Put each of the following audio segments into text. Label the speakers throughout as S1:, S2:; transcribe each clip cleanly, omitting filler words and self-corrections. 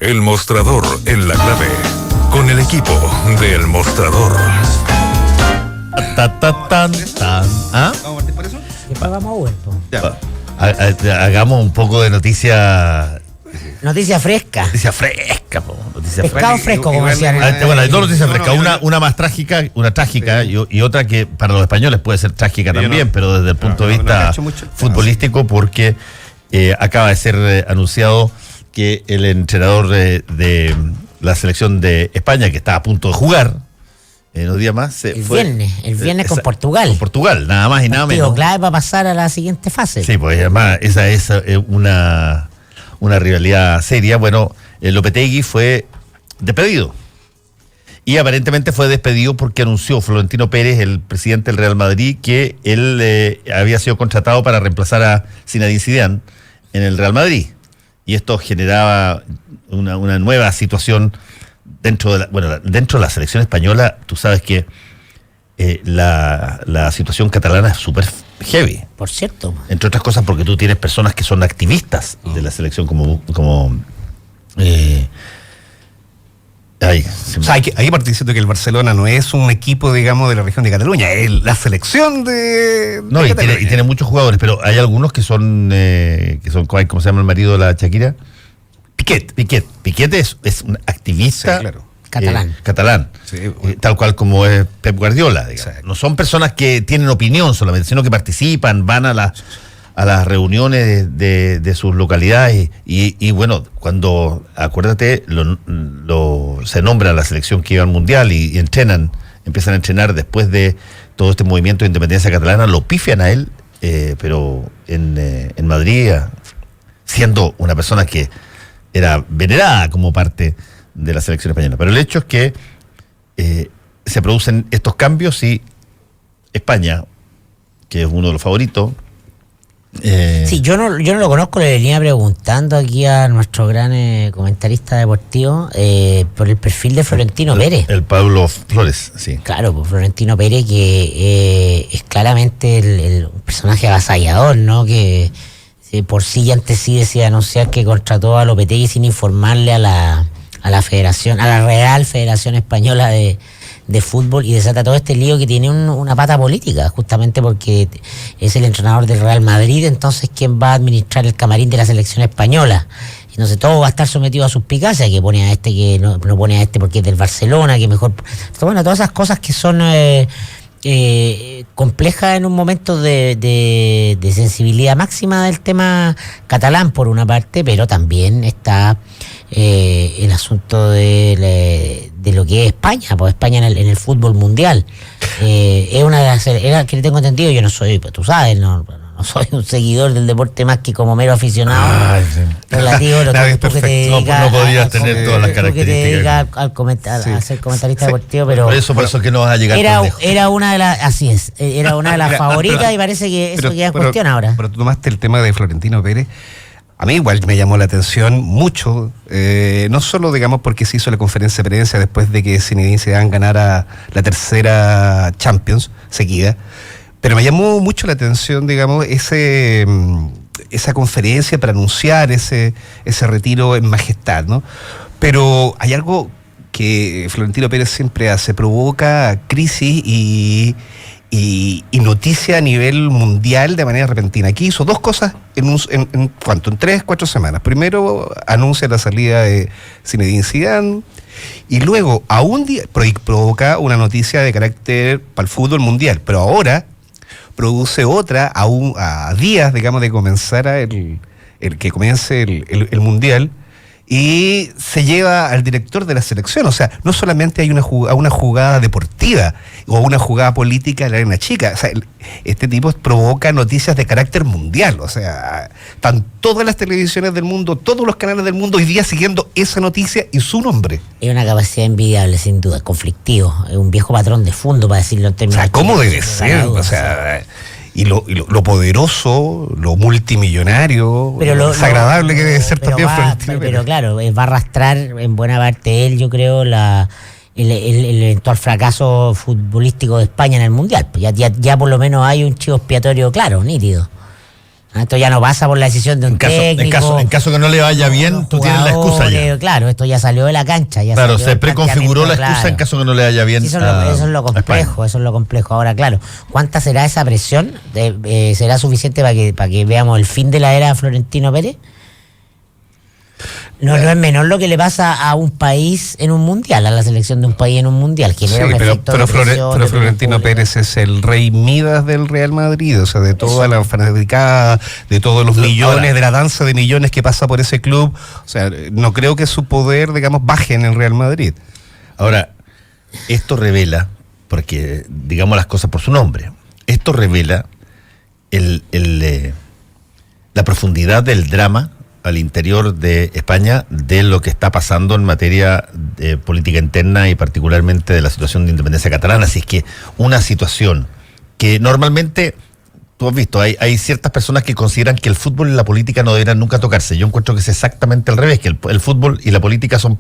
S1: El Mostrador en la clave, con el equipo del Mostrador.
S2: ¿Ah?
S3: ¿Vamos a partir por eso?
S4: Después vamos a vuelto.
S2: Hagamos un poco de noticia
S4: Fresca.
S2: Noticia fresca, noticia
S4: Pescado fresco, como decían.
S2: Bueno, hay dos noticias frescas, una más trágica, una trágica y otra que para los españoles puede ser trágica también, pero desde el punto de vista futbolístico, porque acaba de ser anunciado que el entrenador de la selección de España, que está a punto de jugar unos días más,
S4: el viernes con Portugal.
S2: Con Portugal, nada más y nada menos.
S4: Clave para pasar a la siguiente fase.
S2: Sí, pues además esa es una rivalidad seria. Bueno, Lopetegui fue despedido. Y aparentemente fue despedido porque anunció Florentino Pérez, el presidente del Real Madrid, que él había sido contratado para reemplazar a Zinedine Zidane en el Real Madrid. Y esto generaba una nueva situación dentro de la selección española. Tú sabes que la situación catalana es súper heavy.
S4: Por cierto.
S2: Entre otras cosas porque tú tienes personas que son activistas de la selección
S3: hay que partir diciendo que el Barcelona no es un equipo, digamos, de la región de Cataluña, es la selección de
S2: Cataluña. Y tiene muchos jugadores, pero hay algunos que son ¿cómo se llama el marido de la Shakira? Piquet es un activista,
S3: sí, claro,
S2: catalán, sí, tal cual como es Pep Guardiola, digamos. No son personas que tienen opinión solamente, sino que participan, van a las reuniones de sus localidades y bueno, cuando, acuérdate, se nombra la selección que iba al Mundial y empiezan a entrenar después de todo este movimiento de independencia catalana, lo pifian a él, pero en Madrid, siendo una persona que era venerada como parte de la selección española. Pero el hecho es que se producen estos cambios y España, que es uno de los favoritos.
S4: Sí, yo no lo conozco, le venía preguntando aquí a nuestro gran comentarista deportivo por el perfil de Florentino Pérez.
S2: El Pablo Flores, sí.
S4: Claro, pues Florentino Pérez, que es claramente el personaje avasallador, ¿no? Que por sí y antes sí decía anunciar que contrató a Lopetegui sin informarle a la federación, a la Real Federación Española de Fútbol, y desata todo este lío que tiene una pata política, justamente porque es el entrenador del Real Madrid, entonces ¿quién va a administrar el camarín de la selección española? Y no sé, todo va a estar sometido a suspicacia, que pone a este, que no pone a este porque es del Barcelona, que mejor... Bueno, todas esas cosas que son complejas en un momento de sensibilidad máxima del tema catalán, por una parte, pero también está el asunto de lo que es España, pues España en el fútbol mundial. Es una de las... que tengo entendido, yo no soy, pues tú sabes, no soy un seguidor del deporte más que como mero aficionado.
S2: Sí.
S4: Relativo a lo que te dedicas.
S2: No podías tener todas las características.
S4: Que te dedicas a ser comentarista deportivo, pero...
S2: Por eso que no vas a llegar tan lejos.
S4: Era una de las... Así es, era una de las favoritas y parece que eso queda en cuestión ahora.
S3: Pero tú tomaste el tema de Florentino Pérez. A mí igual me llamó la atención mucho, no solo, digamos, porque se hizo la conferencia de prensa después de que Zinedine Zidane ganara la tercera Champions seguida, pero me llamó mucho la atención, digamos, esa conferencia para anunciar ese retiro en majestad, ¿no? Pero hay algo que Florentino Pérez siempre hace, provoca crisis y noticia a nivel mundial de manera repentina. Aquí hizo dos cosas en 3-4 semanas. Primero anuncia la salida de Zinedine Zidane y luego a un día provoca una noticia de carácter para el fútbol mundial, pero ahora produce otra a días, digamos, de comenzar el que comience el mundial, y se lleva al director de la selección. O sea, no solamente hay una jugada deportiva o una jugada política en la arena chica. O sea, este tipo provoca noticias de carácter mundial. O sea, están todas las televisiones del mundo, todos los canales del mundo hoy día siguiendo esa noticia y su nombre.
S4: Es una capacidad envidiable, sin duda, conflictivo. Es un viejo patrón de fondo, para decirlo en términos...
S3: O sea, ¿cómo debe ser? O sea... Y lo poderoso, lo multimillonario,
S4: pero
S3: lo desagradable que debe ser también.
S4: Pero claro, va a arrastrar en buena parte él, yo creo, el eventual fracaso futbolístico de España en el Mundial. Ya por lo menos hay un chivo expiatorio claro, nítido. Esto ya no pasa por la decisión de un técnico.
S2: En caso que no le vaya bien, tú tienes la excusa ya.
S4: Claro, esto ya salió de la cancha.
S2: Claro, se preconfiguró la excusa en caso que no le vaya bien.
S4: Sí, eso es lo complejo. Ahora, claro, ¿cuánta será esa presión? ¿Será suficiente para que veamos el fin de la era Florentino Pérez? No es menor lo que le pasa a un país en un mundial, a la selección de un país en un mundial.
S3: Sí, pero Florentino Pérez es el rey Midas del Real Madrid, o sea, de toda la fanaticada, de todos los millones, de la danza de millones que pasa por ese club. O sea, no creo que su poder, digamos, baje en el Real Madrid.
S2: Ahora, esto revela, porque digamos las cosas por su nombre, esto revela la profundidad del drama al interior de España de lo que está pasando en materia de política interna y particularmente de la situación de independencia catalana. Así es que una situación que normalmente, tú has visto, hay ciertas personas que consideran que el fútbol y la política no deberán nunca tocarse. Yo encuentro que es exactamente al revés, que el fútbol y la política son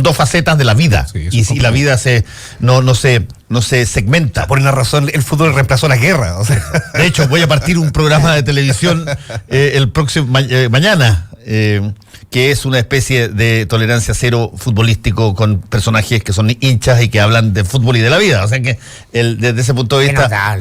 S2: dos facetas de la vida. Sí, y si la vida no se segmenta.
S3: Por una razón, el fútbol reemplazó la guerra. O sea.
S2: De hecho, voy a partir un programa de televisión el próximo mañana, que es una especie de tolerancia cero futbolístico con personajes que son hinchas y que hablan de fútbol y de la vida. O sea que desde ese punto de vista,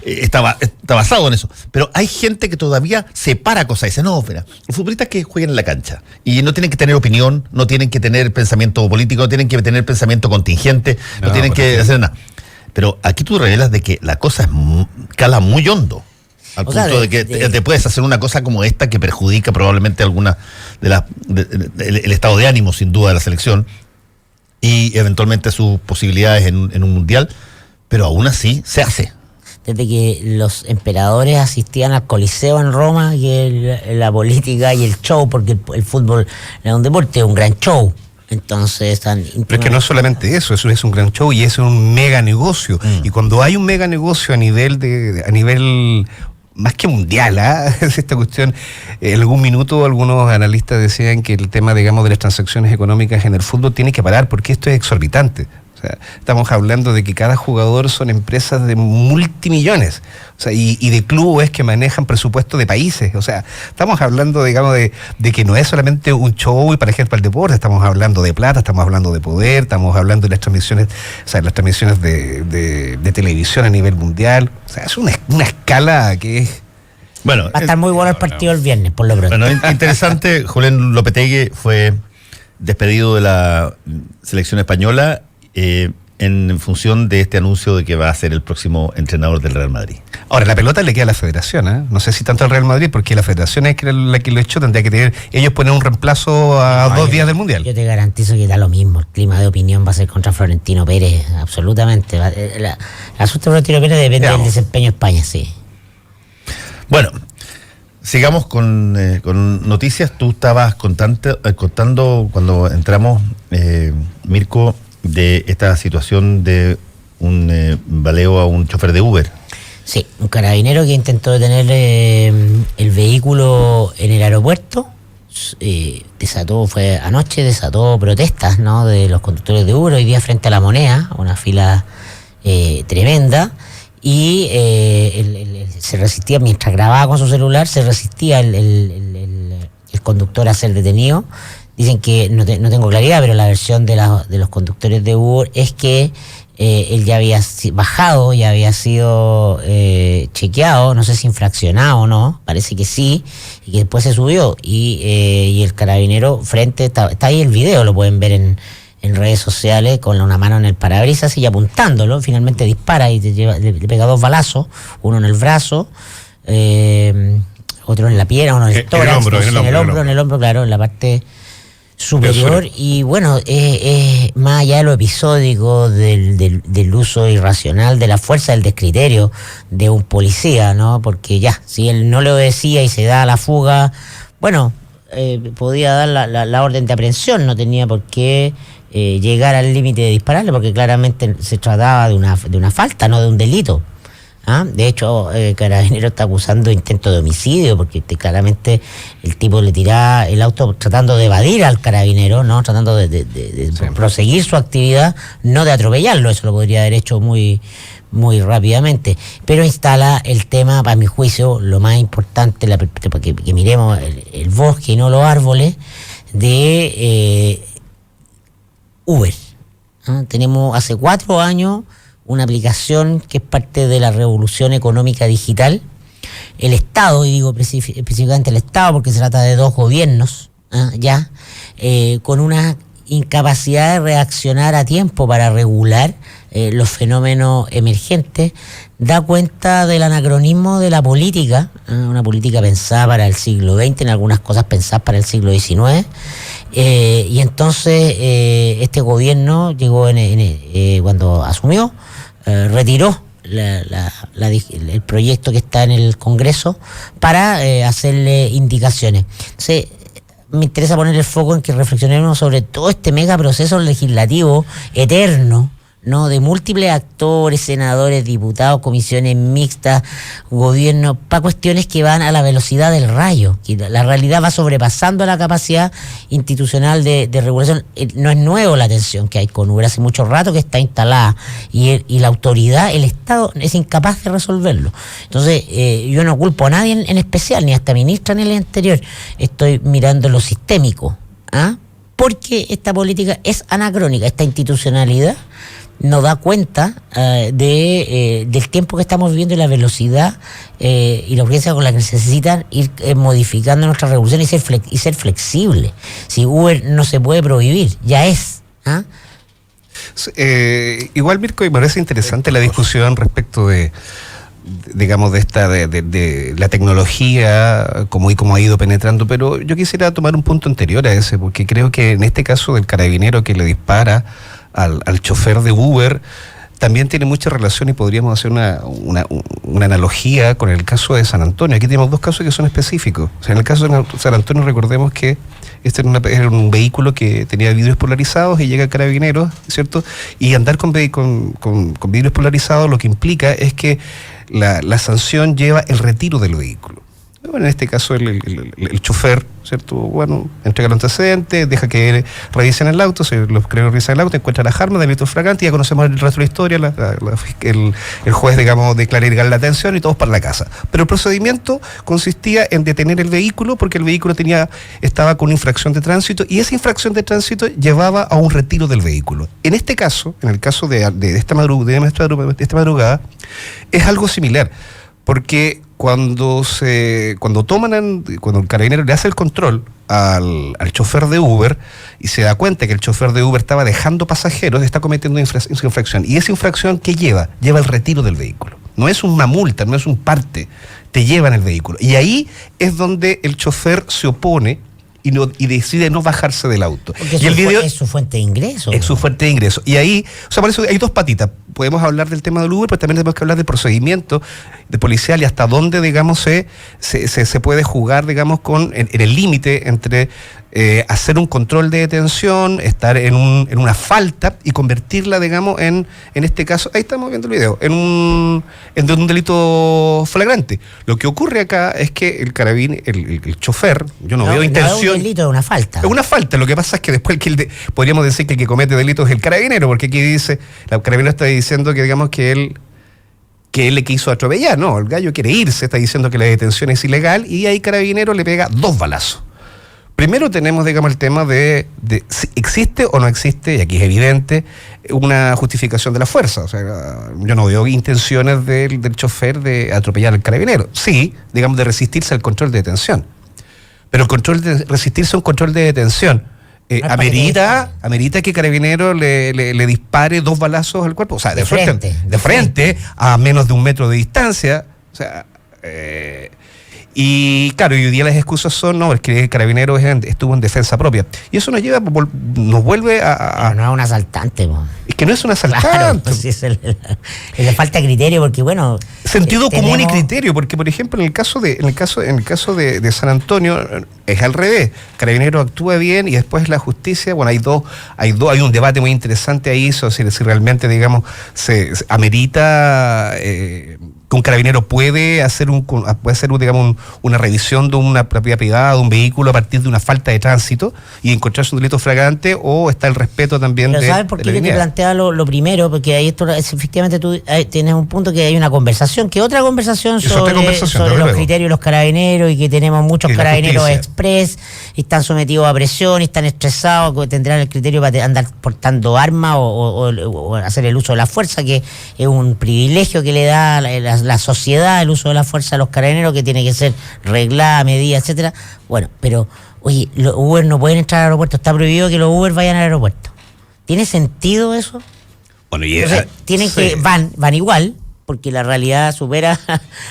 S2: está basado en eso. Pero hay gente que todavía separa cosas y dice, no, espera, los futbolistas que juegan en la cancha y no tienen que tener opinión, no tienen que tener pensamiento político, no tienen que tener pensamiento contingente, no tienen que hacer nada. Pero aquí tú revelas de que la cosa cala muy hondo. Al punto de que te puedes hacer una cosa como esta que perjudica probablemente alguna el estado de ánimo, sin duda, de la selección y eventualmente sus posibilidades en un mundial, pero aún así se hace.
S4: Desde que los emperadores asistían al Coliseo en Roma, y la política y el show, porque el fútbol era un deporte, un gran show. Entonces,
S3: pero es que no es solamente eso es un gran show y es un mega negocio. Y cuando hay un mega negocio a nivel más que mundial, es esta cuestión. En algún minuto algunos analistas decían que el tema, digamos, de las transacciones económicas en el fútbol tiene que parar porque esto es exorbitante. O sea, estamos hablando de que cada jugador son empresas de multimillones, o sea, y de clubes que manejan presupuestos de países. O sea, estamos hablando, digamos, de que no es solamente un show y para ejemplo el deporte, estamos hablando de plata, estamos hablando de poder, estamos hablando de las transmisiones, o sea, las transmisiones de televisión a nivel mundial. O sea, es una escala que es...
S4: Bueno, va a estar muy bueno el partido el viernes, por lo pronto.
S2: Bueno, interesante, Julián Lopetegui fue despedido de la selección española en función de este anuncio de que va a ser el próximo entrenador del Real Madrid.
S3: Ahora, la pelota le queda a la federación, ¿eh? No sé si tanto al Real Madrid, porque la federación es la que lo echó, tendría que tener ellos poner un reemplazo a 2 días del Mundial.
S4: Yo te garantizo que da lo mismo, el clima de opinión va a ser contra Florentino Pérez, absolutamente. El asunto de Florentino Pérez depende del desempeño de España, sí.
S2: Bueno, sigamos con noticias. Tú estabas contando cuando entramos, Mirko, de esta situación de un baleo a un chofer de Uber.
S4: Sí, un carabinero que intentó detener el vehículo en el aeropuerto, desató protestas, ¿no?, de los conductores de Uber hoy día frente a La Moneda, una fila tremenda, y se resistía, mientras grababa con su celular, se resistía el conductor a ser detenido. Dicen que, no tengo claridad, pero la versión de los conductores de Uber es que él ya había bajado, ya había sido chequeado, no sé si infraccionado o no, parece que sí, y que después se subió. Y el carabinero está ahí el video, lo pueden ver en redes sociales, con una mano en el parabrisas y apuntándolo, finalmente dispara y le pega 2 balazos, uno en el brazo, otro en la pierna, uno en el tórax, en el hombro, claro, en la parte superior. Y bueno, más allá de lo episódico del uso irracional de la fuerza, del descriterio de un policía, ¿no? Porque ya, si él no le obedecía y se da a la fuga, bueno, podía dar la orden de aprehensión, no tenía por qué llegar al límite de dispararle, porque claramente se trataba de una falta, no de un delito. De hecho, Carabinero está acusando intento de homicidio, porque claramente el tipo le tiraba el auto tratando de evadir al carabinero, ¿no? Tratando de proseguir su actividad, no de atropellarlo. Eso lo podría haber hecho muy, muy rápidamente, pero instala el tema, para mi juicio, lo más importante, que miremos el bosque y no los árboles, de Uber. Tenemos hace 4 años una aplicación que es parte de la revolución económica digital. El Estado, y digo específicamente el Estado porque se trata de 2 gobiernos, con una incapacidad de reaccionar a tiempo para regular los fenómenos emergentes, da cuenta del anacronismo de la política, una política pensada para el siglo XX, en algunas cosas pensadas para el siglo XIX, y entonces este gobierno llegó cuando asumió, retiró el proyecto que está en el Congreso para hacerle indicaciones. Entonces, me interesa poner el foco en que reflexionemos sobre todo este mega proceso legislativo eterno, ¿no? De múltiples actores, senadores, diputados, comisiones mixtas, gobierno, para cuestiones que van a la velocidad del rayo, que la realidad va sobrepasando la capacidad institucional de regulación. No es nuevo la tensión que hay con Uber, hace mucho rato que está instalada, y la autoridad, el Estado, es incapaz de resolverlo. Entonces, yo no culpo a nadie en especial, ni a esta ministra ni al anterior, estoy mirando lo sistémico, porque esta política es anacrónica, esta institucionalidad no da cuenta del tiempo que estamos viviendo y la velocidad y la urgencia con la que necesitan ir modificando nuestra revolución y ser flexible. Si Uber no se puede prohibir, ya es.
S3: Igual, Mirko, me parece interesante la discusión respecto de la tecnología, cómo ha ido penetrando, pero yo quisiera tomar un punto anterior a ese, porque creo que en este caso del carabinero que le dispara al chofer de Uber también tiene mucha relación, y podríamos hacer una analogía con el caso de San Antonio. Aquí tenemos 2 casos que son específicos. O sea, en el caso de San Antonio, recordemos que este era un vehículo que tenía vidrios polarizados y llega a Carabineros, ¿cierto? Y andar con vidrios polarizados lo que implica es que la sanción lleva el retiro del vehículo. Bueno, en este caso el chofer, ¿cierto? Bueno, entrega los antecedentes, deja que revisen el auto, los creo revisan el auto, encuentra las armas, delitos flagrantes, ya conocemos el resto de la historia, el juez, declara ilegal la detención y todos para la casa. Pero el procedimiento consistía en detener el vehículo porque el vehículo estaba con una infracción de tránsito, y esa infracción de tránsito llevaba a un retiro del vehículo. En este caso, en el caso de esta madrugada, es algo similar, porque cuando el carabinero le hace el control al chofer de Uber y se da cuenta que el chofer de Uber estaba dejando pasajeros, está cometiendo infracción. Y esa infracción, ¿qué lleva? Lleva el retiro del vehículo. No es una multa, no es un parte, te llevan el vehículo. Y ahí es donde el chofer se opone y decide no bajarse del auto.
S4: Porque
S3: y el video
S4: es su fuente de ingreso.
S3: Es su fuente de ingreso. Y ahí, por eso hay 2 patitas. Podemos hablar del tema del Uber, pero también tenemos que hablar del procedimiento de policial y hasta dónde, se puede jugar, en el límite entre hacer un control de detención, estar en una falta y convertirla, en este caso, ahí estamos viendo el video, en un delito flagrante. Lo que ocurre acá es que el chofer, yo no veo intención.
S4: Es un delito, es una falta.
S3: Es una falta. Lo que pasa es que después podríamos decir que el que comete delitos es el carabinero, porque aquí dice, el carabinero está diciendo que él le quiso atropellar. No, el gallo quiere irse, está diciendo que la detención es ilegal, y ahí carabinero le pega 2 balazos. Primero tenemos, el tema de si existe o no existe, y aquí es evidente, una justificación de la fuerza. O sea, yo no veo intenciones del chofer de atropellar al carabinero. Sí, de resistirse al control de detención. Pero resistirse a un control de detención amerita que carabinero le dispare 2 balazos al cuerpo. O sea, de frente, a menos de 1 metro de distancia. O sea, y claro, hoy día las excusas son, es que el carabinero estuvo en defensa propia. Y eso nos vuelve a...
S4: No es un asaltante,
S3: Es que no es un asaltante.
S4: Claro, pues es la falta de criterio, porque
S3: sentido común y criterio, porque por ejemplo en el caso de San Antonio es al revés. Carabinero actúa bien y después la justicia, hay un debate muy interesante ahí sobre si realmente, se amerita que un carabinero puede hacer una revisión de una propiedad privada, de un vehículo a partir de una falta de tránsito y encontrarse un delito flagrante, o está el respeto también.
S4: Pero ¿sabes por qué yo te planteaba lo primero, porque ahí esto efectivamente tú tienes un punto que hay una conversación, que otra conversación sobre los criterios de los carabineros, y que tenemos muchos carabineros express, y están sometidos a presión, y están estresados, tendrán el criterio para andar portando armas o hacer el uso de la fuerza, que es un privilegio que le da la sociedad, el uso de la fuerza a los carabineros, que tiene que ser reglada, medida, etcétera. Bueno, pero oye, los Uber no pueden entrar al aeropuerto, está prohibido que los Uber vayan al aeropuerto. ¿Tiene sentido eso?
S3: Bueno,
S4: entonces, tienen que van igual, porque la realidad supera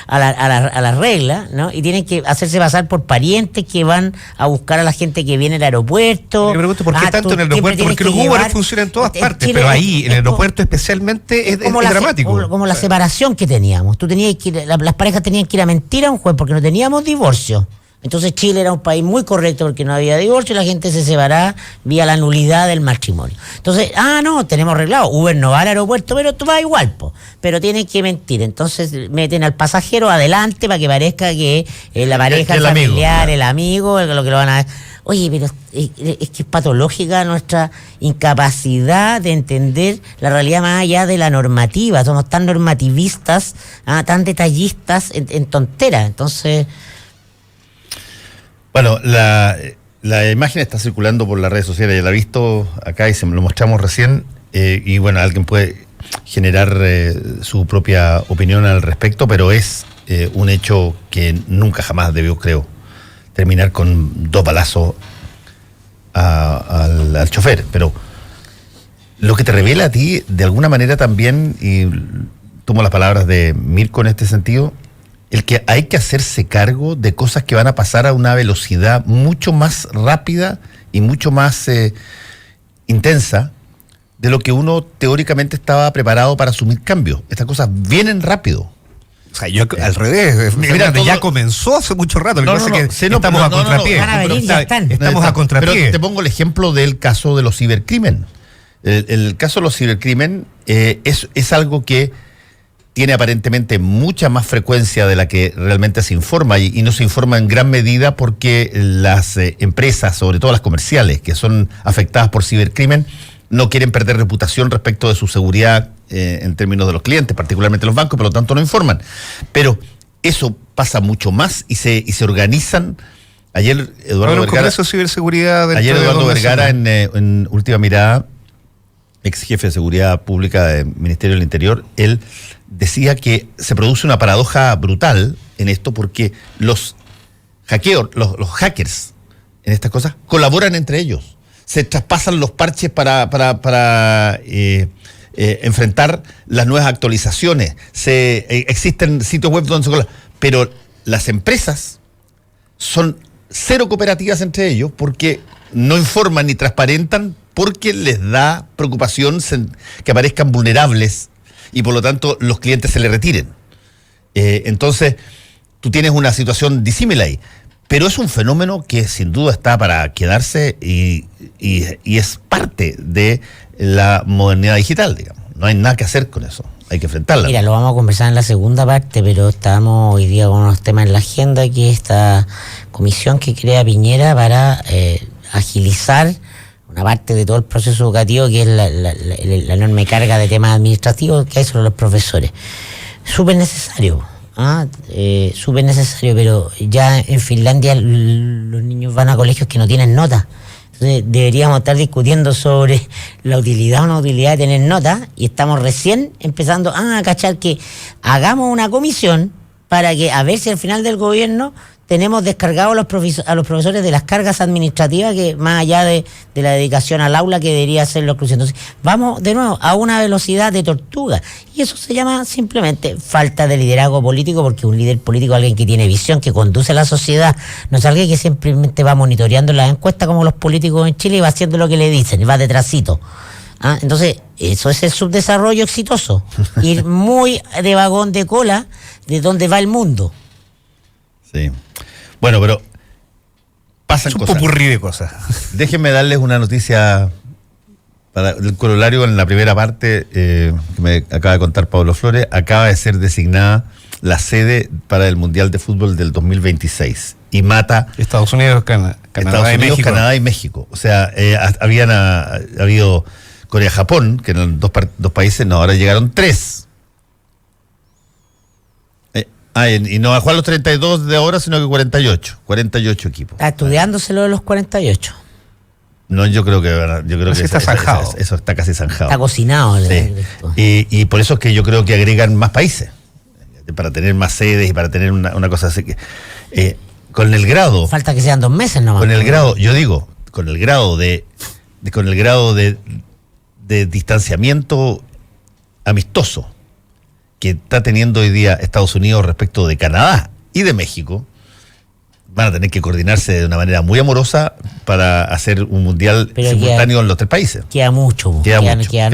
S4: a la regla, ¿no? Y tienen que hacerse pasar por parientes que van a buscar a la gente que viene al aeropuerto.
S3: Me pregunto por qué tanto en el aeropuerto, porque los Uber funcionan en todas partes, pero ahí, en el aeropuerto especialmente, es dramático.
S4: Como la separación que teníamos. Tú tenías que las parejas tenían que ir a mentir a un juez porque no teníamos divorcio. Entonces Chile era un país muy correcto porque no había divorcio y la gente se separaba vía la nulidad del matrimonio. Entonces, no, tenemos arreglado, Uber no va al aeropuerto, pero tú vas igual, pero tienen que mentir. Entonces meten al pasajero adelante para que parezca que la pareja, el familiar, el amigo, lo que lo van a... Oye, pero es que es patológica nuestra incapacidad de entender la realidad más allá de la normativa. Somos tan normativistas, tan detallistas en tonteras. Entonces...
S2: Bueno, la imagen está circulando por las redes sociales, ya la he visto acá y se lo mostramos recién, y bueno, alguien puede generar su propia opinión al respecto, pero es un hecho que nunca jamás debió, creo, terminar con 2 balazos al chofer. Pero lo que te revela a ti, de alguna manera también, y tomo las palabras de Mirko en este sentido, el que hay que hacerse cargo de cosas que van a pasar a una velocidad mucho más rápida y mucho más intensa de lo que uno teóricamente estaba preparado para asumir cambios. Estas cosas vienen rápido.
S3: O sea, yo al revés, mira, ya comenzó hace mucho rato. Lo que pasa es que estamos a contrapié. Estamos a contrapié.
S2: Pero te pongo el ejemplo del caso de los cibercrimen. El caso de los cibercrimen es algo que tiene aparentemente mucha más frecuencia de la que realmente se informa, y no se informa en gran medida porque las empresas, sobre todo las comerciales, que son afectadas por cibercrimen, no quieren perder reputación respecto de su seguridad en términos de los clientes, particularmente los bancos, por lo tanto no informan. Pero eso pasa mucho más y se organizan. Ayer Eduardo Vergara,
S3: ciberseguridad
S2: Eduardo Vergara en Última Mirada, ex jefe de Seguridad Pública del Ministerio del Interior, él decía que se produce una paradoja brutal en esto porque los hackers en estas cosas colaboran entre ellos, se traspasan los parches para enfrentar las nuevas actualizaciones, existen sitios web donde se colaboran, pero las empresas son cero cooperativas entre ellos porque no informan ni transparentan, porque les da preocupación que aparezcan vulnerables y por lo tanto los clientes se le retiren. Entonces, tú tienes una situación disímil ahí, pero es un fenómeno que sin duda está para quedarse y es parte de la modernidad digital, digamos. No hay nada que hacer con eso, hay que enfrentarla.
S4: Mira, lo vamos a conversar en la segunda parte, pero estamos hoy día con unos temas en la agenda, que es esta comisión que crea Piñera para agilizar una parte de todo el proceso educativo, que es la enorme carga de temas administrativos que hay sobre los profesores. Súper necesario, súper necesario, pero ya en Finlandia los niños van a colegios que no tienen notas. Entonces deberíamos estar discutiendo sobre la utilidad o no utilidad de tener notas, y estamos recién empezando a cachar que hagamos una comisión para que a ver si al final del gobierno tenemos descargados a los profesores de las cargas administrativas, que más allá de la dedicación al aula, que debería ser lo exclusivo. Entonces, vamos de nuevo a una velocidad de tortuga, y eso se llama simplemente falta de liderazgo político, porque un líder político es alguien que tiene visión, que conduce a la sociedad, no es alguien que simplemente va monitoreando las encuestas como los políticos en Chile y va haciendo lo que le dicen, y va detrásito. Entonces, eso es el subdesarrollo exitoso, ir muy de vagón de cola de donde va el mundo.
S2: Sí. Bueno, pero pasan cosas.
S3: Un popurrí de cosas.
S2: Déjenme darles una noticia para el corolario. En la primera parte que me acaba de contar Pablo Flores, acaba de ser designada la sede para el Mundial de Fútbol del 2026. Y mata
S3: Estados Unidos, Canadá y México.
S2: Canadá y México. O sea, ha habido Corea-Japón, que eran dos países, no, ahora llegaron 3. Y no va a jugar los 32 de ahora, sino que 48 equipos.
S4: Está estudiándoselo de los 48.
S2: No, yo creo que
S3: está zanjado.
S2: Eso está casi zanjado.
S4: Está cocinado.
S2: Sí. Y por eso es que yo creo que agregan más países, para tener más sedes y para tener una cosa así. Con el grado...
S4: Falta que sean 2 meses nomás.
S2: Con el grado, yo digo, con el grado de distanciamiento amistoso que está teniendo hoy día Estados Unidos respecto de Canadá y de México, van a tener que coordinarse de una manera muy amorosa para hacer un mundial simultáneo en los 3 países.
S4: Queda mucho.
S2: Queda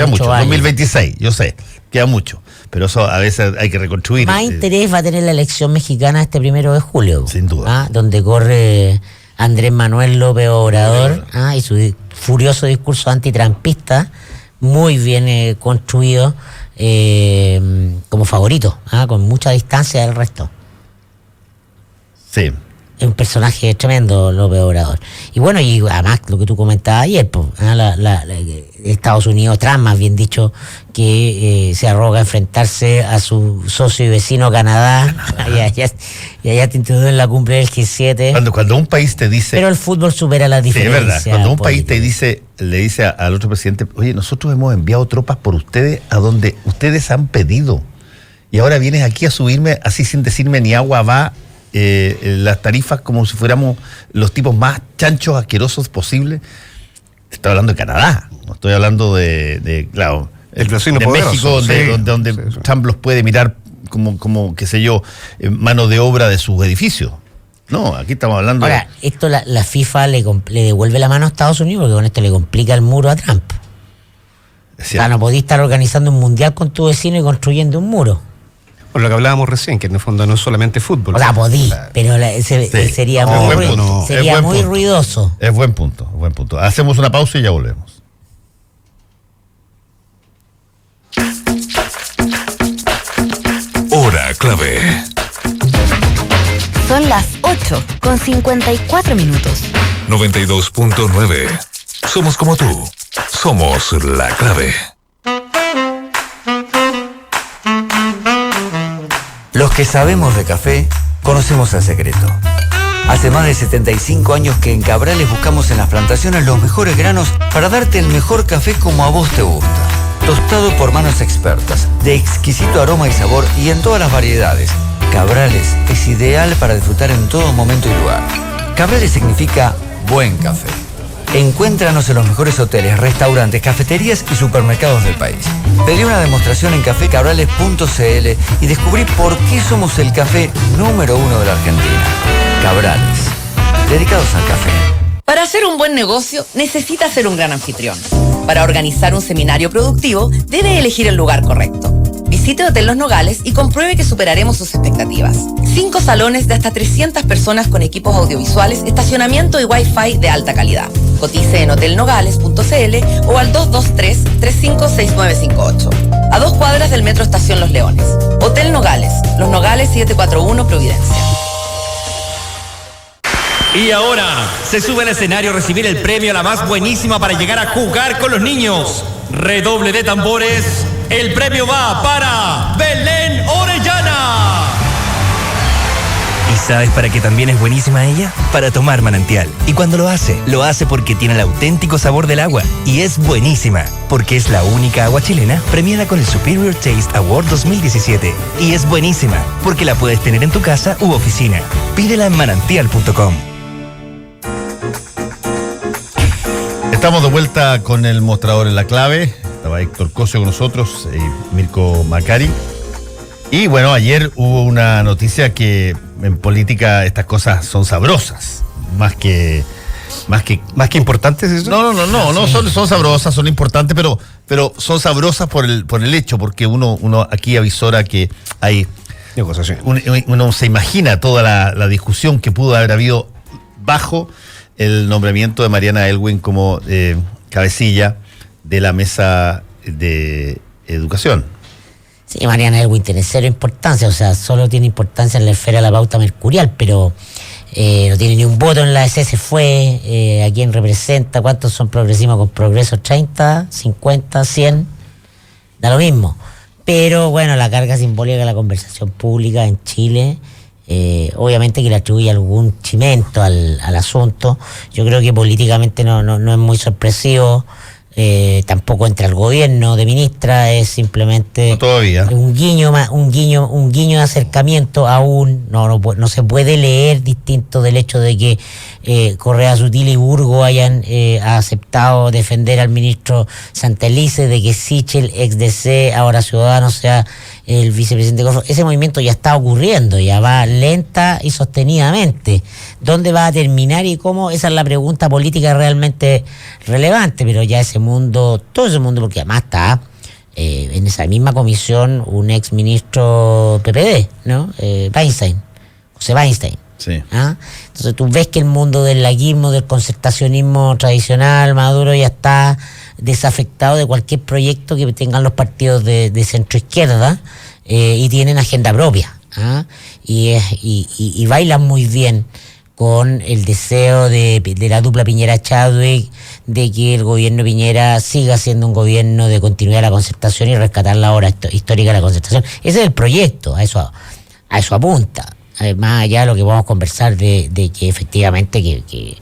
S2: mucho. 2026, yo sé, queda mucho. Pero eso a veces hay que reconstruir.
S4: Más interés va a tener la elección mexicana este 1 de julio.
S2: Sin duda.
S4: Donde corre Andrés Manuel López Obrador y su furioso discurso antitrampista, muy bien construido, como favorito, con mucha distancia del resto.
S2: Sí.
S4: Es un personaje tremendo, López Obrador. Y bueno, y además lo que tú comentabas ayer, Estados Unidos, Trump, más bien dicho, que se arroga a enfrentarse a su socio y vecino Canadá, y allá te introducen en la cumbre del G7.
S2: Cuando un país te dice...
S4: Pero el fútbol supera las diferencias.
S2: Sí, es verdad. Cuando un país le dice al otro presidente, oye, nosotros hemos enviado tropas por ustedes a donde ustedes han pedido, y ahora vienes aquí a subirme así sin decirme ni agua va... las tarifas como si fuéramos los tipos más chanchos, asquerosos posibles. Estoy hablando de Canadá, no estoy hablando de México, donde Trump los puede mirar como qué sé yo, mano de obra de sus edificios. No, aquí estamos hablando...
S4: Ahora, esto la FIFA le devuelve la mano a Estados Unidos, porque con esto le complica el muro a Trump. O sea, no podís estar organizando un mundial con tu vecino y construyendo un muro.
S3: Por lo que hablábamos recién, que en el fondo no es solamente fútbol.
S4: O sea, podí, pero sería muy ruidoso.
S2: Es buen punto. Hacemos una pausa y ya volvemos.
S1: Hora clave.
S5: Son las 8:54.
S1: 92.9. Somos como tú. Somos la clave.
S6: Los que sabemos de café, conocemos el secreto. Hace más de 75 años que en Cabrales buscamos en las plantaciones los mejores granos para darte el mejor café como a vos te gusta. Tostado por manos expertas, de exquisito aroma y sabor y en todas las variedades. Cabrales es ideal para disfrutar en todo momento y lugar. Cabrales significa buen café. Encuéntranos en los mejores hoteles, restaurantes, cafeterías y supermercados del país. Pedí una demostración en cafecabrales.cl y descubrí por qué somos el café número 1 de la Argentina. Cabrales, dedicados al café.
S7: Para hacer un buen negocio, necesita ser un gran anfitrión. Para organizar un seminario productivo, debe elegir el lugar correcto. Visite Hotel Los Nogales y compruebe que superaremos sus expectativas. 5 salones de hasta 300 personas con equipos audiovisuales, estacionamiento y Wi-Fi de alta calidad. Cotice en hotelnogales.cl o al 223-356958. A 2 cuadras del Metro Estación Los Leones. Hotel Nogales, Los Nogales 741 Providencia.
S8: Y ahora se sube al escenario a recibir el premio a la más buenísima para llegar a jugar con los niños. Redoble de tambores. El premio va para Belén Orellana.
S9: ¿Y sabes para qué también es buenísima ella? Para tomar manantial. Y cuando lo hace porque tiene el auténtico sabor del agua. Y es buenísima, porque es la única agua chilena premiada con el Superior Taste Award 2017. Y es buenísima, porque la puedes tener en tu casa u oficina. Pídela en manantial.com.
S2: Estamos de vuelta con el mostrador en la clave. Estaba Héctor Cosio con nosotros y Mirko Macari. Y bueno, ayer hubo una noticia que en política estas cosas son sabrosas, más que
S3: importantes. ¿Eso?
S2: No, son sabrosas, son importantes, pero son sabrosas por el hecho, porque uno aquí avisora que hay
S3: negociación.
S2: Uno se imagina toda la discusión que pudo haber habido bajo el nombramiento de Mariana Elwin como cabecilla de la mesa de educación.
S4: Sí, Mariana Elwin tiene cero importancia, o sea, solo tiene importancia en la esfera de la pauta mercurial, pero no tiene ni un voto en la DC, se fue. ¿A quién representa? ¿Cuántos son progresismo con progreso? ¿30, 50, 100? Da lo mismo. Pero bueno, la carga simbólica de la conversación pública en Chile, obviamente que le atribuye algún chimento al asunto. Yo creo que políticamente no es muy sorpresivo. Tampoco entra al gobierno de ministra, es simplemente un guiño de acercamiento. Aún no se puede leer distinto del hecho de que Correa, Sutil y Burgo hayan aceptado defender al ministro Santelice, de que Sichel, ex DC, ahora Ciudadano, sea el vicepresidente Corfo. Ese movimiento ya está ocurriendo, ya va lenta y sostenidamente. ¿Dónde va a terminar y cómo? Esa es la pregunta política realmente relevante, pero ya todo ese mundo, porque además está en esa misma comisión un ex ministro PPD, ¿no? José Weinstein.
S2: Sí.
S4: ¿Ah? Entonces tú ves que el mundo del laguismo, del concertacionismo tradicional, Maduro, ya está desafectado de cualquier proyecto que tengan los partidos de centro izquierda, y tienen agenda propia, ¿ah? Y bailan muy bien con el deseo de la dupla Piñera-Chadwick de que el gobierno Piñera siga siendo un gobierno de continuidad de la concertación y rescatar la obra histórica de la concertación. Ese es el proyecto, a eso apunta. Más allá de lo que vamos a conversar de que efectivamente que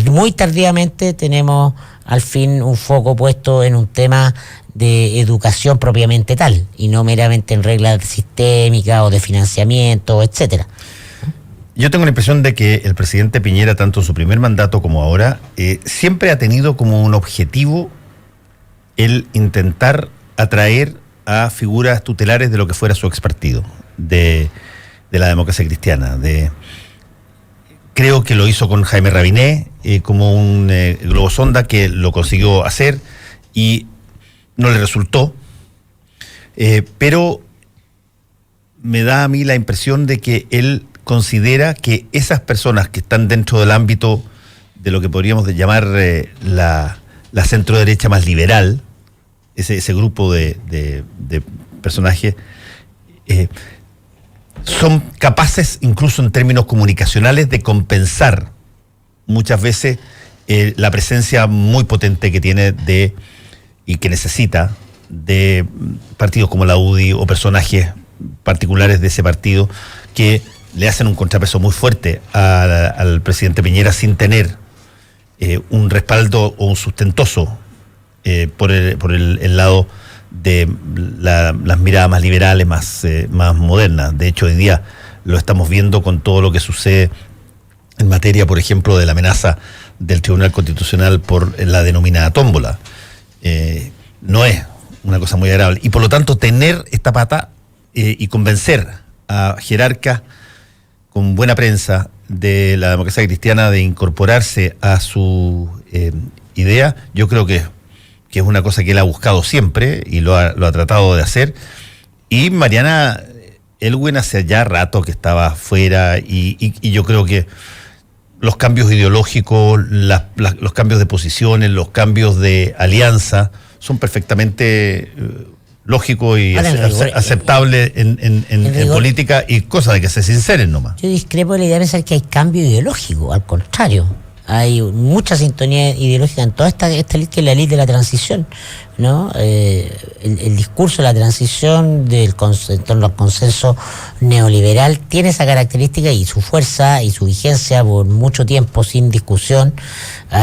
S4: muy tardíamente tenemos al fin un foco puesto en un tema de educación propiamente tal, y no meramente en reglas sistémicas o de financiamiento, etcétera.
S2: Yo tengo la impresión de que el presidente Piñera, tanto en su primer mandato como ahora, siempre ha tenido como un objetivo el intentar atraer a figuras tutelares de lo que fuera su expartido, de la democracia cristiana. Creo que lo hizo con Jaime Rabiné, como un globo sonda que lo consiguió hacer y no le resultó, pero me da a mí la impresión de que él considera que esas personas que están dentro del ámbito de lo que podríamos llamar la centro derecha más liberal, ese grupo de personajes, son capaces, incluso en términos comunicacionales, de compensar muchas veces la presencia muy potente que tiene y que necesita de partidos como la UDI o personajes particulares de ese partido que le hacen un contrapeso muy fuerte al presidente Piñera sin tener un respaldo o un sustentoso por el lado de las miradas más liberales, más modernas. De hecho, hoy día lo estamos viendo con todo lo que sucede en materia, por ejemplo, de la amenaza del Tribunal Constitucional por la denominada tómbola. No es una cosa muy agradable. Y por lo tanto, tener esta pata y convencer a jerarcas con buena prensa de la democracia cristiana de incorporarse a su idea, yo creo que es una cosa que él ha buscado siempre y lo ha tratado de hacer. Y Mariana Elwin hace ya rato que estaba fuera y yo creo que los cambios ideológicos, los cambios de posiciones, los cambios de alianza son perfectamente lógicos y aceptables en política, y cosa de que se sinceren nomás.
S4: Yo discrepo de la idea de pensar que hay cambio ideológico, al contrario. Hay mucha sintonía ideológica en toda esta elite, que es la elite de la transición, ¿no? El discurso de la transición en torno al consenso neoliberal tiene esa característica y su fuerza y su vigencia por mucho tiempo sin discusión.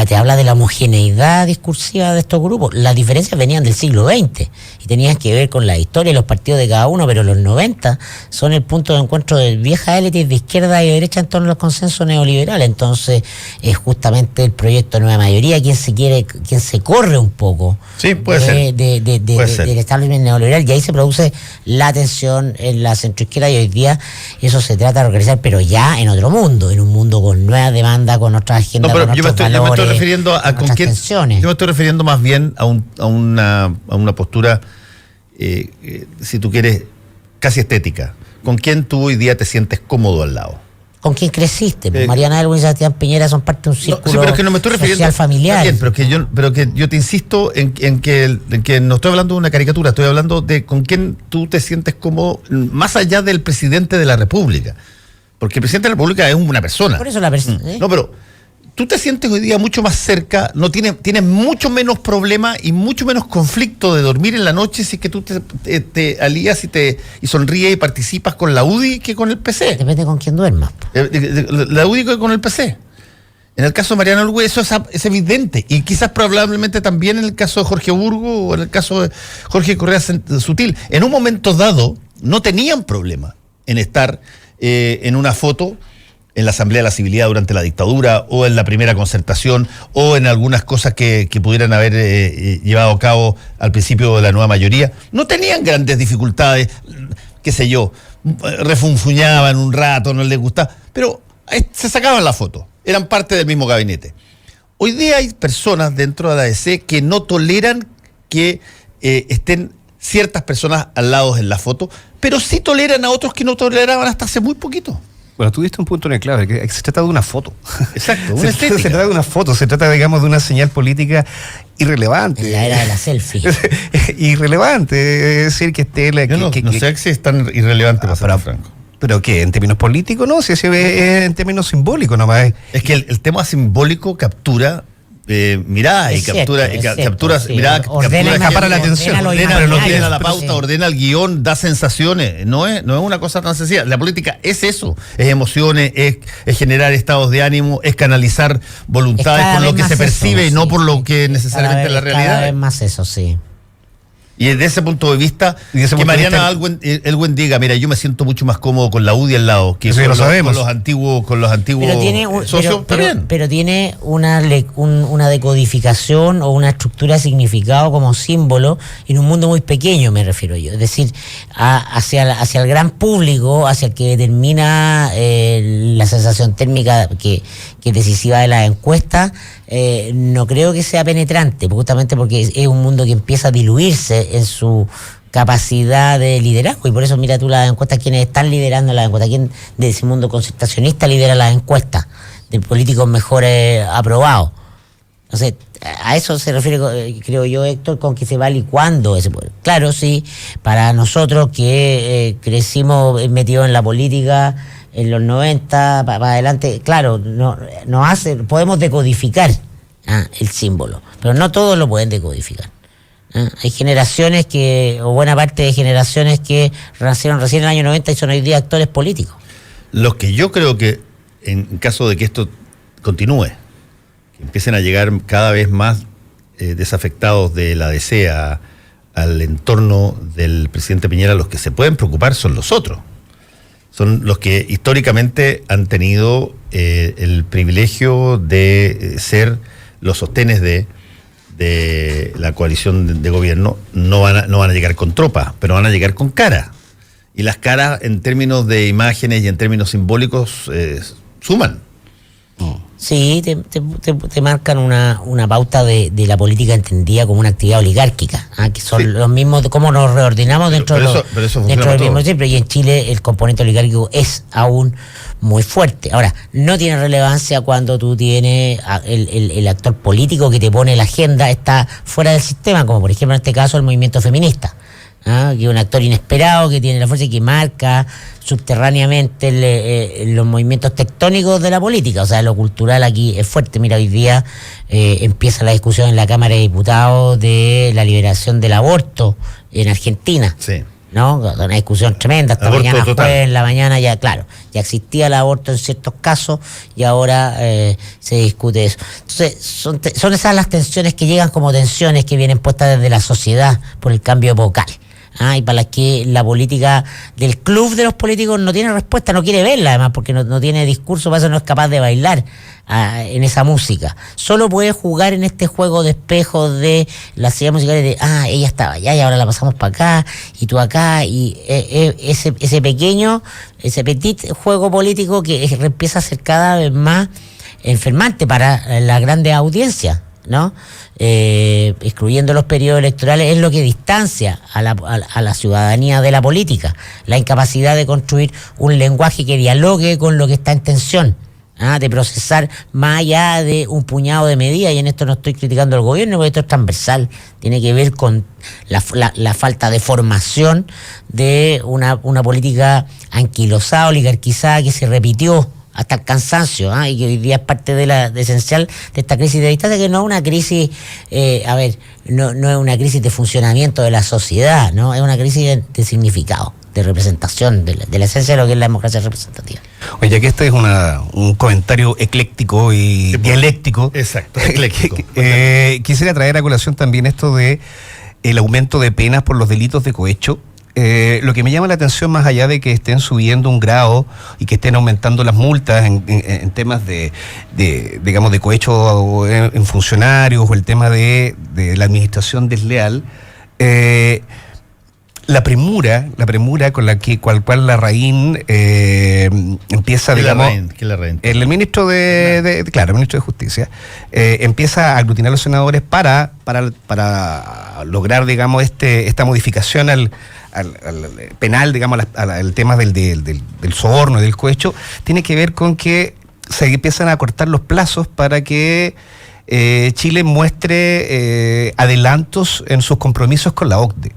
S4: Te habla de la homogeneidad discursiva de estos grupos. Las diferencias venían del siglo XX y tenían que ver con la historia y los partidos de cada uno, pero los 90 son el punto de encuentro de vieja élite de izquierda y de derecha en torno al consenso neoliberal. Entonces es justamente el proyecto de Nueva Mayoría quien se corre un poco.
S2: Sí, puede ser.
S4: Del establishment neoliberal, y ahí se produce la tensión en la centroizquierda, y hoy día eso se trata de organizar, pero ya en otro mundo, en un mundo con nuevas demandas, con otras agendas, con otros valores,
S2: yo me estoy refiriendo a con quién,
S4: tensiones.
S2: Yo me estoy refiriendo más bien a una postura, si tú quieres, casi estética. ¿Con quién tú hoy día te sientes cómodo al lado?
S4: ¿Con quién creciste? Mariana Elwin y Sebastián Piñera son parte de un círculo
S2: pero es que no me estoy
S4: social familiar.
S2: Bien, pero que yo te insisto en que no estoy hablando de una caricatura, estoy hablando de con quién tú te sientes cómodo, más allá del presidente de la República. Porque el presidente de la República es una persona.
S4: Por eso la persona.
S2: No, pero tú te sientes hoy día mucho más cerca, tienes mucho menos problema y mucho menos conflicto de dormir en la noche si es que tú te alías y sonríes y participas con la UDI que con el PC.
S4: Depende con quién duermas.
S2: La UDI que con el PC. En el caso de Mariano Elwë eso es evidente. Y quizás probablemente también en el caso de Jorge Burgo o en el caso de Jorge Correa Sutil. En un momento dado no tenían problema en estar en una foto en la Asamblea de la Civilidad durante la dictadura o en la primera concertación o en algunas cosas que pudieran haber llevado a cabo al principio de la nueva mayoría. No tenían grandes dificultades, qué sé yo, refunfuñaban un rato, no les gustaba, pero se sacaban la foto, eran parte del mismo gabinete. Hoy día hay personas dentro de la ADC que no toleran que estén ciertas personas al lado en la foto, pero sí toleran a otros que no toleraban hasta hace muy poquito.
S3: Bueno, tú diste un punto en el clave, que se trata de una foto.
S2: Exacto, una estética.
S3: Se trata de una foto, se trata, digamos, de una señal política irrelevante.
S4: En la era de la selfie.
S3: Irrelevante, es decir, que esté...
S2: No sé si es tan irrelevante para Franco.
S3: ¿Pero qué? ¿En términos políticos? No, si es en términos simbólicos nomás.
S2: Es que el tema simbólico captura... mirada y captura
S3: acapara la atención,
S2: pero no tiene la pauta, ordena el guión, da sensaciones, no es una cosa tan sencilla. La política es eso, es emociones, es generar estados de ánimo, es canalizar voluntades por lo que se percibe y no por lo que necesariamente es la realidad.
S4: Cada vez más eso, sí.
S2: Y desde ese punto de vista, que Mariana Elwë diga, mira, yo me siento mucho más cómodo con la UDI al lado que con los antiguos socios.
S4: Pero tiene una decodificación o una estructura de significado como símbolo en un mundo muy pequeño, me refiero yo. Es decir, hacia el gran público, hacia el que determina la sensación térmica que es decisiva de las encuestas, no creo que sea penetrante, justamente porque es un mundo que empieza a diluirse en su capacidad de liderazgo, y por eso mira tú las encuestas, quienes están liderando las encuestas, quién de ese mundo concertacionista lidera las encuestas de políticos mejores aprobados. Entonces, a eso se refiere, creo yo, Héctor, con que se va licuando ese poder. Claro, sí, para nosotros que crecimos metidos en la política en los 90, para adelante, claro, podemos decodificar el símbolo, pero no todos lo pueden decodificar. Hay generaciones o buena parte de generaciones que nacieron recién en el año 90 y son hoy día actores políticos.
S2: Lo que yo creo que, en caso de que esto continúe, que empiecen a llegar cada vez más desafectados de la ADC al entorno del presidente Piñera, los que se pueden preocupar son los otros. Son los que históricamente han tenido el privilegio de ser los sostenes de la coalición de gobierno. No van a llegar con tropas, pero van a llegar con cara. Y las caras, en términos de imágenes y en términos simbólicos, suman.
S4: Sí, te marcan una pauta de la política entendida como una actividad oligárquica, que son los mismos, cómo nos reordenamos dentro del mismo tiempo. Y en Chile el componente oligárquico es aún muy fuerte. Ahora, no tiene relevancia cuando tú tienes el actor político que te pone la agenda, está fuera del sistema, como por ejemplo en este caso el movimiento feminista. Que es un actor inesperado que tiene la fuerza y que marca subterráneamente los movimientos tectónicos de la política. O sea, lo cultural aquí es fuerte. Mira, hoy día empieza la discusión en la Cámara de Diputados de la liberación del aborto en Argentina. Sí. ¿No? Una discusión tremenda. Hasta aborto mañana total. Jueves en la mañana ya, claro, ya existía el aborto en ciertos casos y ahora se discute eso. Entonces, son esas las tensiones que llegan como tensiones que vienen puestas desde la sociedad por el cambio epocal. Y para las que la política del club de los políticos no tiene respuesta, no quiere verla además, porque no tiene discurso, para eso no es capaz de bailar en esa música. Solo puede jugar en este juego de espejos de las ideas musicales de, ella estaba allá y ahora la pasamos para acá, y tú acá, y ese pequeño, ese petit juego político que empieza a ser cada vez más enfermante para la grande audiencia, ¿no? Excluyendo los periodos electorales, es lo que distancia a la ciudadanía de la política, la incapacidad de construir un lenguaje que dialogue con lo que está en tensión, de procesar más allá de un puñado de medidas, y en esto no estoy criticando al gobierno, porque esto es transversal, tiene que ver con la falta de formación de una política anquilosada, oligarquizada, que se repitió hasta el cansancio, y que hoy día es parte de esencial de esta crisis de distancia, que no es una crisis, no es una crisis de funcionamiento de la sociedad, no es una crisis de significado, de representación, de la esencia de lo que es la democracia representativa.
S3: Oye, ya que este es un comentario ecléctico y dialéctico.
S2: Exacto, ecléctico.
S3: Quisiera traer a colación también esto de el aumento de penas por los delitos de cohecho. Lo que me llama la atención, más allá de que estén subiendo un grado y que estén aumentando las multas en temas digamos, de cohecho en funcionarios, o el tema de la administración desleal, la premura con la cual Larraín empieza, digamos, el ministro el ministro de Justicia empieza a aglutinar a los senadores para lograr, digamos, esta modificación al penal, digamos, al tema del soborno y del cohecho, tiene que ver con que se empiezan a acortar los plazos para que Chile muestre adelantos en sus compromisos con la OCDE.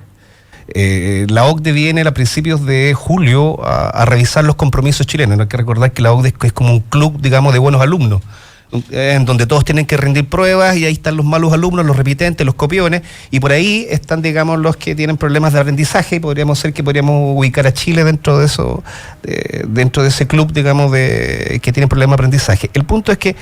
S3: La OCDE viene a principios de julio a revisar los compromisos chilenos. No hay que recordar que la OCDE es como un club, digamos, de buenos alumnos, en donde todos tienen que rendir pruebas, y ahí están los malos alumnos, los repitentes, los copiones, y por ahí están, digamos, los que tienen problemas de aprendizaje, y podríamos ubicar a Chile dentro de eso, dentro de ese club, digamos, que tienen problemas de aprendizaje. El punto es que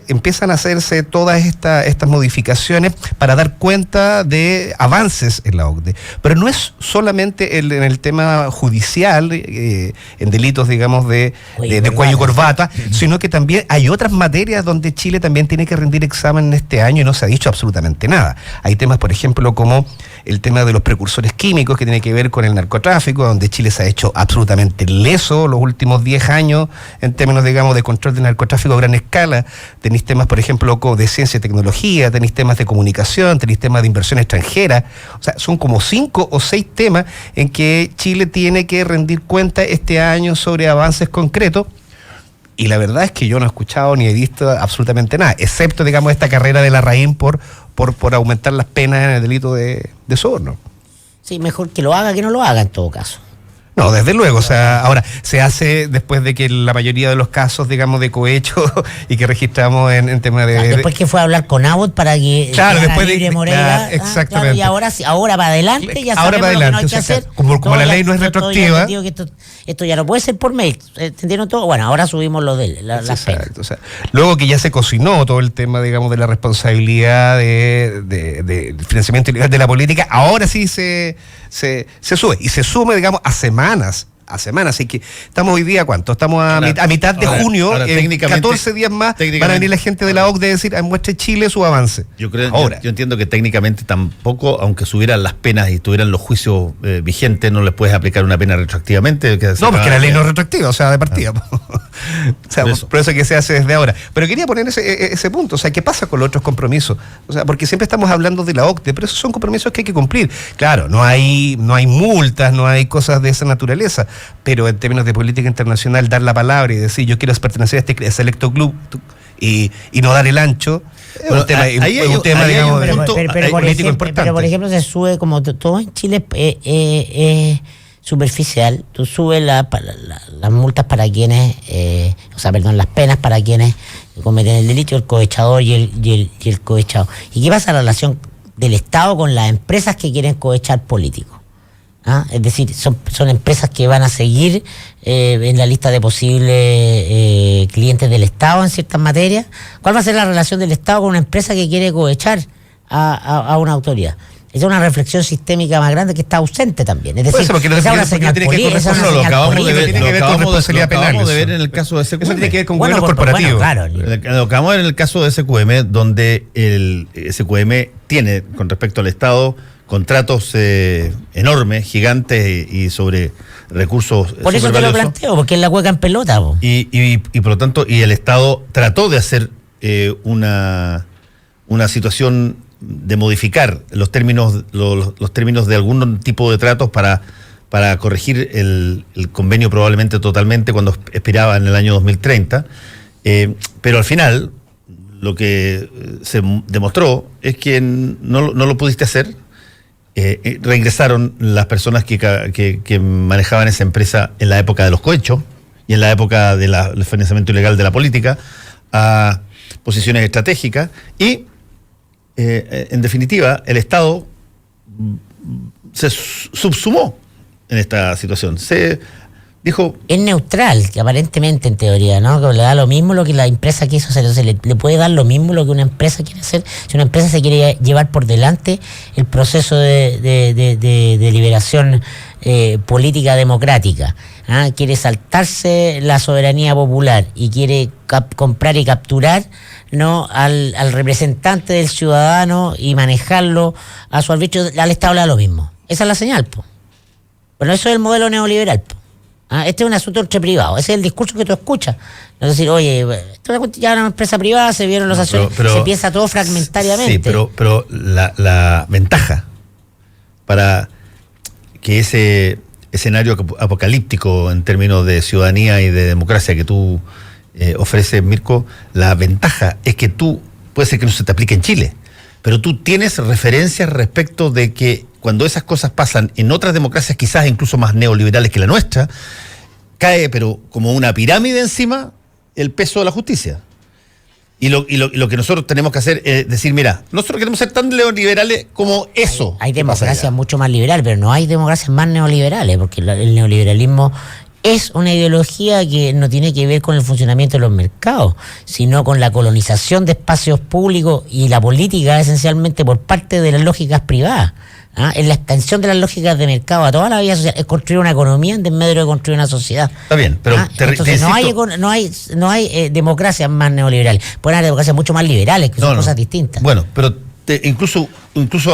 S3: empiezan a hacerse todas estas modificaciones para dar cuenta de avances en la OCDE. Pero no es solamente en el tema judicial, en delitos, digamos, de cuello y corbata, sino que también hay otras materias donde Chile también tiene que rendir examen este año y no se ha dicho absolutamente nada. Hay temas, por ejemplo, como el tema de los precursores químicos, que tiene que ver con el narcotráfico, donde Chile se ha hecho absolutamente leso los últimos 10 años en términos, digamos, de control del narcotráfico a gran escala. Tenéis temas, por ejemplo, de ciencia y tecnología, tenéis temas de comunicación, tenéis temas de inversión extranjera. O sea, son como 5 o 6 temas en que Chile tiene que rendir cuenta este año sobre avances concretos. Y la verdad es que yo no he escuchado ni he visto absolutamente nada, excepto, digamos, esta carrera de Larraín por aumentar las penas en el delito de soborno.
S4: Sí, mejor que lo haga que no lo haga en todo caso.
S3: No, desde luego, o sea, ahora se hace después de que la mayoría de los casos, digamos, de cohecho y que registramos en tema de...
S4: Después que fue a hablar con Abbott para que...
S3: Claro, después de...
S4: Moreira,
S3: exactamente.
S4: Claro, y ahora para adelante, ya
S3: ahora
S4: sabemos lo que no hay que hacer.
S3: Como la ley no es retroactiva...
S4: Que esto ya no puede ser por mail, ¿entendieron todo? Bueno, ahora subimos lo de las penas.
S3: O sea, luego que ya se cocinó todo el tema, digamos, de la responsabilidad del financiamiento ilegal de la política, ahora sí se sube, y se sube, digamos, a semanas, así que estamos hoy día, ¿cuánto? Estamos a mitad de junio, en 14 días más van a venir la gente de la OCDE a decir, muestre Chile su avance.
S2: Yo entiendo que técnicamente tampoco, aunque subieran las penas y tuvieran los juicios vigentes, no les puedes aplicar una pena retroactivamente.
S3: No, porque la ley no es retroactiva, o sea, de partida. O sea, por eso que se hace desde ahora. Pero quería poner ese punto, o sea, ¿qué pasa con los otros compromisos? O sea, porque siempre estamos hablando de la OCDE, pero esos son compromisos que hay que cumplir. Claro, no hay multas, no hay cosas de esa naturaleza, pero en términos de política internacional, dar la palabra y decir yo quiero pertenecer a este selecto club y no dar el ancho, es un tema, digamos, político importante.
S4: Pero por ejemplo se sube, como todo en Chile superficial, tú subes las multas para quienes, las penas para quienes cometen el delito, el cohechador y el cohechado. ¿Y qué pasa en la relación del Estado con las empresas que quieren cohechar políticos? Es decir, son empresas que van a seguir en la lista de posibles clientes del Estado en ciertas materias. ¿Cuál va a ser la relación del Estado con una empresa que quiere cohechar a una autoridad? Esa es una reflexión sistémica más grande que está ausente también. Es decir,
S2: lo acabamos de ver en el caso de SQM.
S3: Eso tiene que ver con gobiernos corporativos.
S2: Lo acabamos de ver en el caso de SQM, donde el SQM tiene, con respecto al Estado, contratos enormes, gigantes y sobre recursos.
S4: Por eso te lo planteo, porque es la hueca en pelota.
S2: Y por lo tanto, y el Estado trató de hacer una situación de modificar los términos de algún tipo de tratos para para corregir el convenio probablemente totalmente cuando expiraba en el año 2030, pero al final lo que se demostró es que no lo pudiste hacer. Reingresaron las personas que manejaban esa empresa en la época de los cohechos y en la época del financiamiento ilegal de la política a posiciones estratégicas y en definitiva el Estado se subsumó en esta situación. Se dijo...
S4: Es neutral, que aparentemente en teoría, ¿no? Que le da lo mismo lo que la empresa quiso hacer. Entonces, le puede dar lo mismo lo que una empresa quiere hacer. Si una empresa se quiere llevar por delante el proceso de liberación política democrática, ¿ah? Quiere saltarse la soberanía popular y quiere comprar y capturar, ¿no? al representante del ciudadano y manejarlo a su arbitrio, al Estado le da lo mismo. Esa es la señal, po. Bueno, eso es el modelo neoliberal, po. Este es un asunto entre privados, ese es el discurso que tú escuchas. No es decir, oye, esto es ya una empresa privada, se vieron los acciones, se piensa todo fragmentariamente.
S2: Sí, pero la ventaja para que ese escenario apocalíptico en términos de ciudadanía y de democracia que tú ofreces, Mirko, la ventaja es que tú, puede ser que no se te aplique en Chile, pero tú tienes referencias respecto de que cuando esas cosas pasan en otras democracias quizás incluso más neoliberales que la nuestra, cae pero como una pirámide encima el peso de la justicia. Y lo que nosotros tenemos que hacer es decir, mira, nosotros queremos ser tan neoliberales como eso.
S4: Hay democracias mucho más liberales, pero no hay democracias más neoliberales, porque el neoliberalismo es una ideología que no tiene que ver con el funcionamiento de los mercados, sino con la colonización de espacios públicos y la política esencialmente por parte de las lógicas privadas. Es la extensión de las lógicas de mercado a toda la vida social, es construir una economía en medio de construir una sociedad.
S2: Está bien, pero
S4: entonces no hay democracias más neoliberales, pueden haber democracias mucho más liberales, que son cosas distintas.
S2: Bueno, pero incluso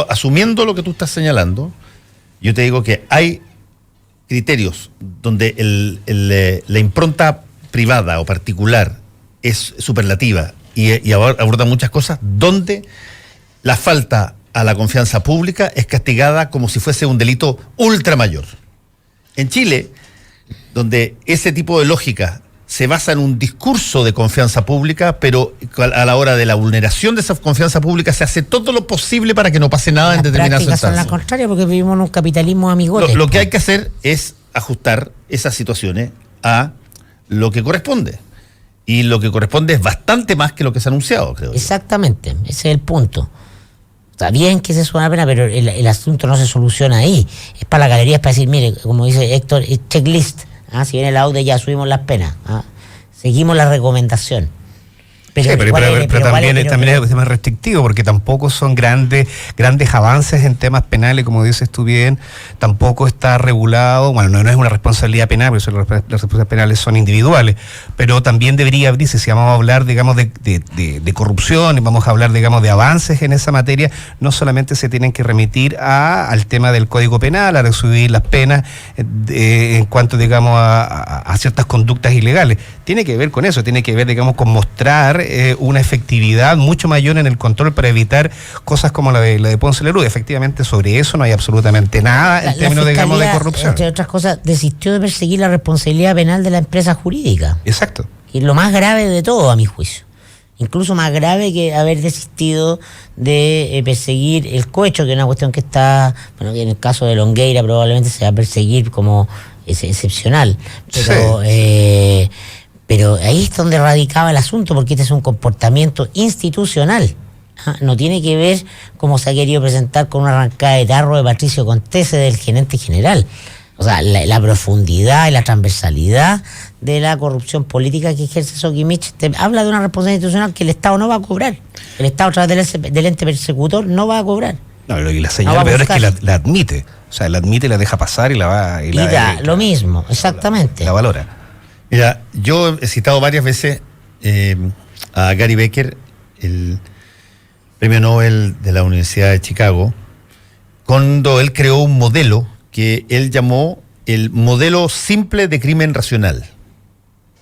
S2: asumiendo lo que tú estás señalando, yo te digo que hay criterios donde la impronta privada o particular es superlativa y aborda muchas cosas, donde la falta a la confianza pública es castigada como si fuese un delito ultra mayor. En Chile, donde ese tipo de lógica se basa en un discurso de confianza pública, pero a la hora de la vulneración de esa confianza pública se hace todo lo posible para que no pase nada en determinadas instancias.
S4: Las prácticas son las contrarias porque vivimos en un capitalismo amigote.
S2: Lo que hay que hacer es ajustar esas situaciones a lo que corresponde. Y lo que corresponde es bastante más que lo que se ha anunciado, creo.
S4: Exactamente, ese es el punto. Está bien que se suena la pena, pero el asunto no se soluciona ahí. Es para la galería, es para decir, mire, como dice Héctor, checklist. Si viene el audio ya subimos las penas. Seguimos la recomendación.
S3: Pero también es más restrictivo, porque tampoco son grandes avances en temas penales, como dices tú bien, tampoco está regulado, bueno, no es una responsabilidad penal, porque las responsabilidades penales son individuales, pero también debería abrirse, si vamos a hablar, digamos, de corrupción, y vamos a hablar, digamos, de avances en esa materia, no solamente se tienen que remitir al tema del Código Penal, a resubir las penas en cuanto, digamos, a ciertas conductas ilegales. Tiene que ver con eso, tiene que ver, digamos, con mostrar una efectividad mucho mayor en el control para evitar cosas como la de Ponce Lerú. Efectivamente, sobre eso no hay absolutamente nada en términos, digamos, de corrupción.
S4: Entre otras cosas, desistió de perseguir la responsabilidad penal de la empresa jurídica.
S3: Exacto.
S4: Y lo más grave de todo, a mi juicio. Incluso más grave que haber desistido de perseguir el cohecho, que es una cuestión que está, bueno, que en el caso de Longueira probablemente se va a perseguir como excepcional. Pero...
S3: Sí.
S4: Pero ahí es donde radicaba el asunto, porque este es un comportamiento institucional. No tiene que ver como se ha querido presentar con una arrancada de tarro de Patricio Contese, del gerente general. O sea, la profundidad y la transversalidad de la corrupción política que ejerce Soquimich habla de una responsabilidad institucional que el Estado no va a cobrar. El Estado, a través del ente persecutor, no va a cobrar.
S3: No, y la señal peor es que la admite. O sea, la admite, la deja pasar y la va...
S4: Y da lo mismo, exactamente.
S3: La valora.
S2: Mira, yo he citado varias veces a Gary Becker, el premio Nobel de la Universidad de Chicago, cuando él creó un modelo que él llamó el modelo simple de crimen racional,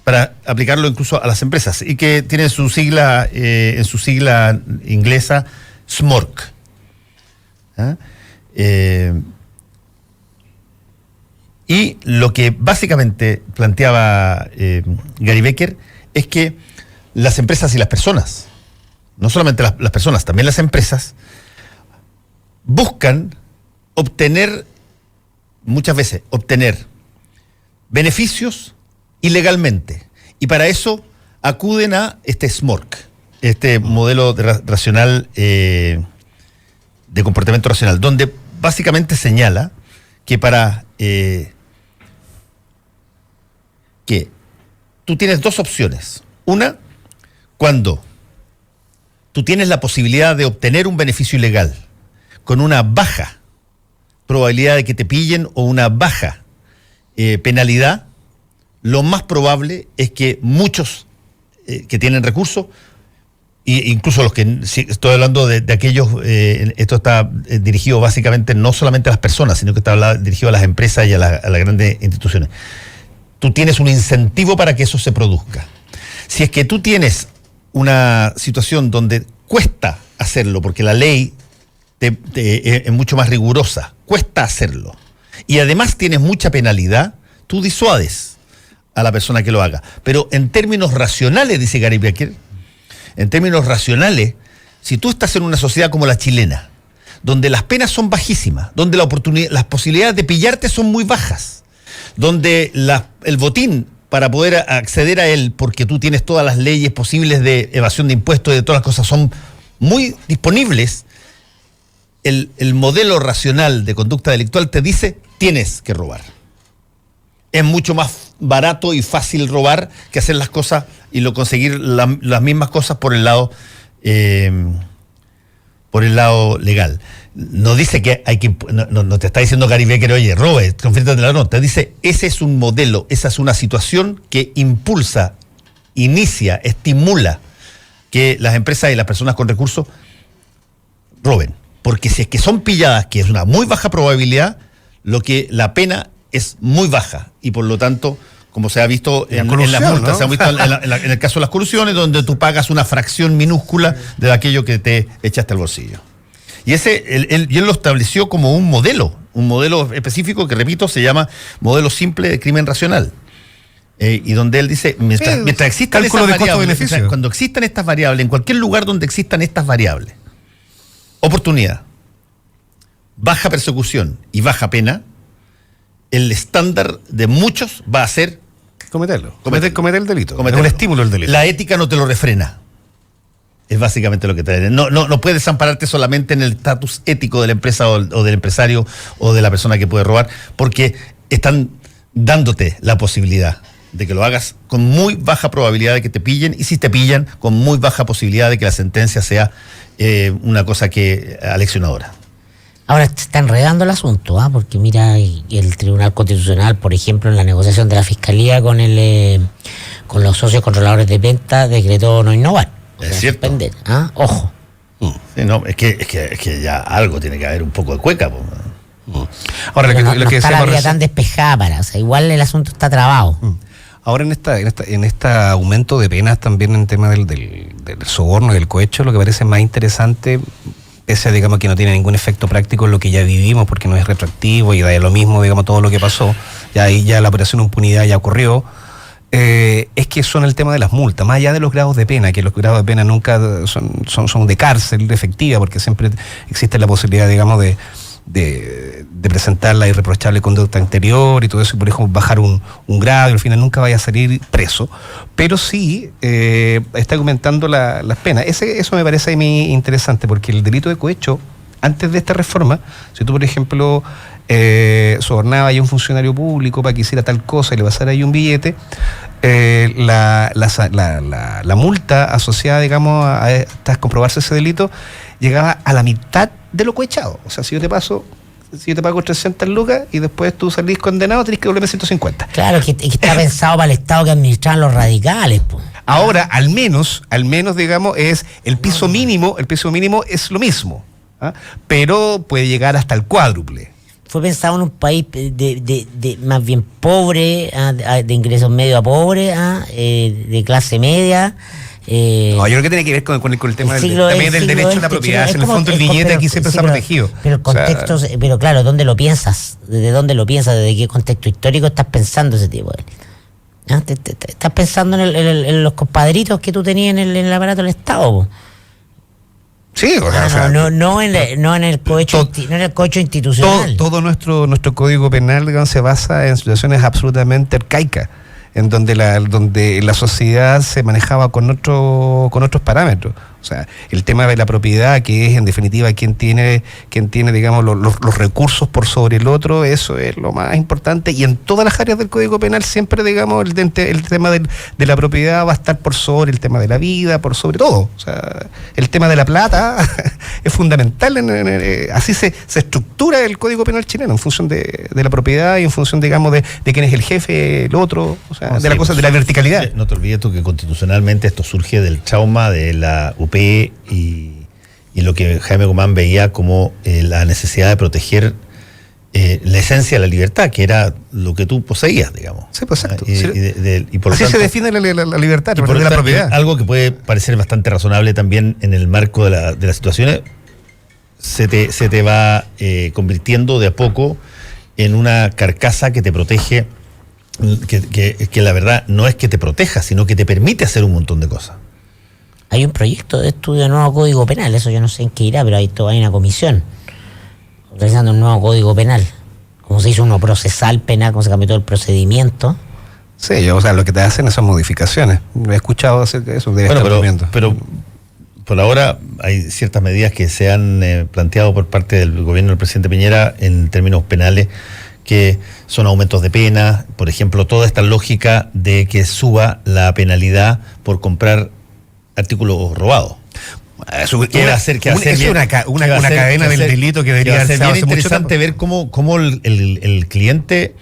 S2: para aplicarlo incluso a las empresas, y que tiene su sigla, en su sigla inglesa, SMORC. Y lo que básicamente planteaba Gary Becker es que las empresas y las personas, no solamente las personas, también las empresas, buscan muchas veces obtener beneficios ilegalmente. Y para eso acuden a este SMORC, este modelo racional, de comportamiento racional, donde básicamente señala que que tú tienes dos opciones. Una, cuando tú tienes la posibilidad de obtener un beneficio ilegal con una baja probabilidad de que te pillen o una baja penalidad, lo más probable es que muchos que tienen recursos, e incluso los que, estoy hablando de aquellos, esto está dirigido básicamente no solamente a las personas, sino que está dirigido a las empresas y a las grandes instituciones. Tú tienes un incentivo para que eso se produzca. Si es que tú tienes una situación donde cuesta hacerlo, porque la ley es mucho más rigurosa, cuesta hacerlo, y además tienes mucha penalidad, tú disuades a la persona que lo haga. Pero en términos racionales, dice Gary Becker, en términos racionales, si tú estás en una sociedad como la chilena, donde las penas son bajísimas, donde las posibilidades de pillarte son muy bajas, donde el botín para poder acceder a él, porque tú tienes todas las leyes posibles de evasión de impuestos y de todas las cosas, son muy disponibles, el modelo racional de conducta delictual te dice, tienes que robar. Es mucho más barato y fácil robar que hacer las cosas y conseguir las mismas cosas por el lado legal. No dice que hay que, no te está diciendo Gary Becker, oye, robe, confiértate, no, te dice, ese es un modelo, esa es una situación que impulsa, inicia, estimula que las empresas y las personas con recursos roben. Porque si es que son pilladas, que es una muy baja probabilidad, la pena es muy baja, y por lo tanto, como se ha visto en las multas, ¿no? Se ha visto en el caso de las colusiones, donde tú pagas una fracción minúscula de aquello que te echaste al bolsillo. Y él lo estableció como un modelo específico que, repito, se llama modelo simple de crimen racional. Y donde él dice, mientras existan esas variables, cuando existan estas variables, en cualquier lugar donde existan estas variables, oportunidad, baja persecución y baja pena, el estándar de muchos va a ser
S3: cometer el delito.
S2: Es un estímulo el delito. La ética no te lo refrena. Es básicamente lo que te dice. No puedes ampararte solamente en el estatus ético de la empresa o del empresario o de la persona que puede robar, porque están dándote la posibilidad de que lo hagas con muy baja probabilidad de que te pillen, y si te pillan, con muy baja posibilidad de que la sentencia sea una cosa que aleccionadora.
S4: Ahora se está enredando el asunto, porque mira, el Tribunal Constitucional, por ejemplo, en la negociación de la Fiscalía con los socios controladores de venta, decretó no innovar.
S2: Es cierto.
S4: Suspender, ojo.
S2: Sí, no, es que ya algo tiene que haber un poco de cueca.
S3: Ahora,
S4: lo que está la vía tan despejada igual el asunto está trabado.
S3: Ahora en este aumento de penas también en tema del soborno y del cohecho, lo que parece más interesante, pese a, digamos, que no tiene ningún efecto práctico en lo que ya vivimos, porque no es retroactivo y da lo mismo, digamos, todo lo que pasó, ya ahí ya la operación impunidad ya ocurrió, es que son el tema de las multas, más allá de los grados de pena, que los grados de pena nunca son de cárcel efectiva, porque siempre existe la posibilidad, digamos, de presentar la irreprochable conducta anterior y todo eso, y por ejemplo bajar un grado y al final nunca vaya a salir preso, pero sí está aumentando las penas. Eso me parece a mí interesante, porque el delito de cohecho, antes de esta reforma, si tú por ejemplo sobornabas a un funcionario público para que hiciera tal cosa y le pasara ahí un billete, la multa asociada, digamos, a comprobarse ese delito llegaba a la mitad de lo cohechado. O sea, si yo te pago 300 lucas y después tú salís condenado, tenés que devolverme 150.
S4: Claro, que está pensado para el Estado que administran los radicales, pues.
S3: Ahora, al menos, digamos, es el piso mínimo es lo mismo, pero puede llegar hasta el cuádruple.
S4: Fue pensado en un país de más bien pobre, de ingresos medio a pobre, de clase media,
S3: yo creo que tiene que ver con el tema también del derecho a la propiedad. En el fondo el viñete aquí siempre está protegido.
S4: Pero el contexto, pero claro, ¿dónde lo piensas? ¿Desde dónde lo piensas? ¿Desde qué contexto histórico estás pensando ese tipo de... Estás pensando en los compadritos que tú tenías en el aparato del Estado, po.
S3: Sí,
S4: no en el cohecho institucional.
S3: Todo nuestro código penal, digamos, se basa en situaciones absolutamente arcaicas, en donde la sociedad se manejaba con otros parámetros. O sea, el tema de la propiedad, que es en definitiva quien tiene digamos, los recursos por sobre el otro, eso es lo más importante. Y en todas las áreas del Código Penal siempre, digamos, el tema de la propiedad va a estar por sobre el tema de la vida, por sobre todo. O sea, el tema de la plata es fundamental. Así se estructura el Código Penal chileno, en función de la propiedad y en función, digamos, de quién es el jefe, el otro, o sea, de la cosa, de la verticalidad.
S2: No te olvides tú que constitucionalmente esto surge del trauma de la UP y lo que Jaime Guzmán veía como la necesidad de proteger la esencia de la libertad, que era lo que tú poseías, digamos.
S3: Sí, pues exacto.
S2: Y por
S3: así
S2: lo tanto,
S3: se define la libertad,
S2: y por
S3: de la propiedad.
S2: Algo que puede parecer bastante razonable también en el marco de las situaciones, se te va convirtiendo de a poco en una carcasa que te protege, que la verdad no es que te proteja, sino que te permite hacer un montón de cosas.
S4: Hay un proyecto de estudio de nuevo Código Penal, eso yo no sé en qué irá, pero hay una comisión realizando un nuevo Código Penal. Como se hizo uno procesal penal, como se cambió todo el procedimiento.
S3: Sí, o sea, lo que te hacen esas modificaciones. He escuchado acerca de eso.
S2: Pero por ahora hay ciertas medidas que se han planteado por parte del gobierno del presidente Piñera en términos penales, que son aumentos de pena, por ejemplo, toda esta lógica de que suba la penalidad por comprar artículos robados.
S3: Es una cadena del delito que debería
S2: ser bien interesante ver cómo el cliente,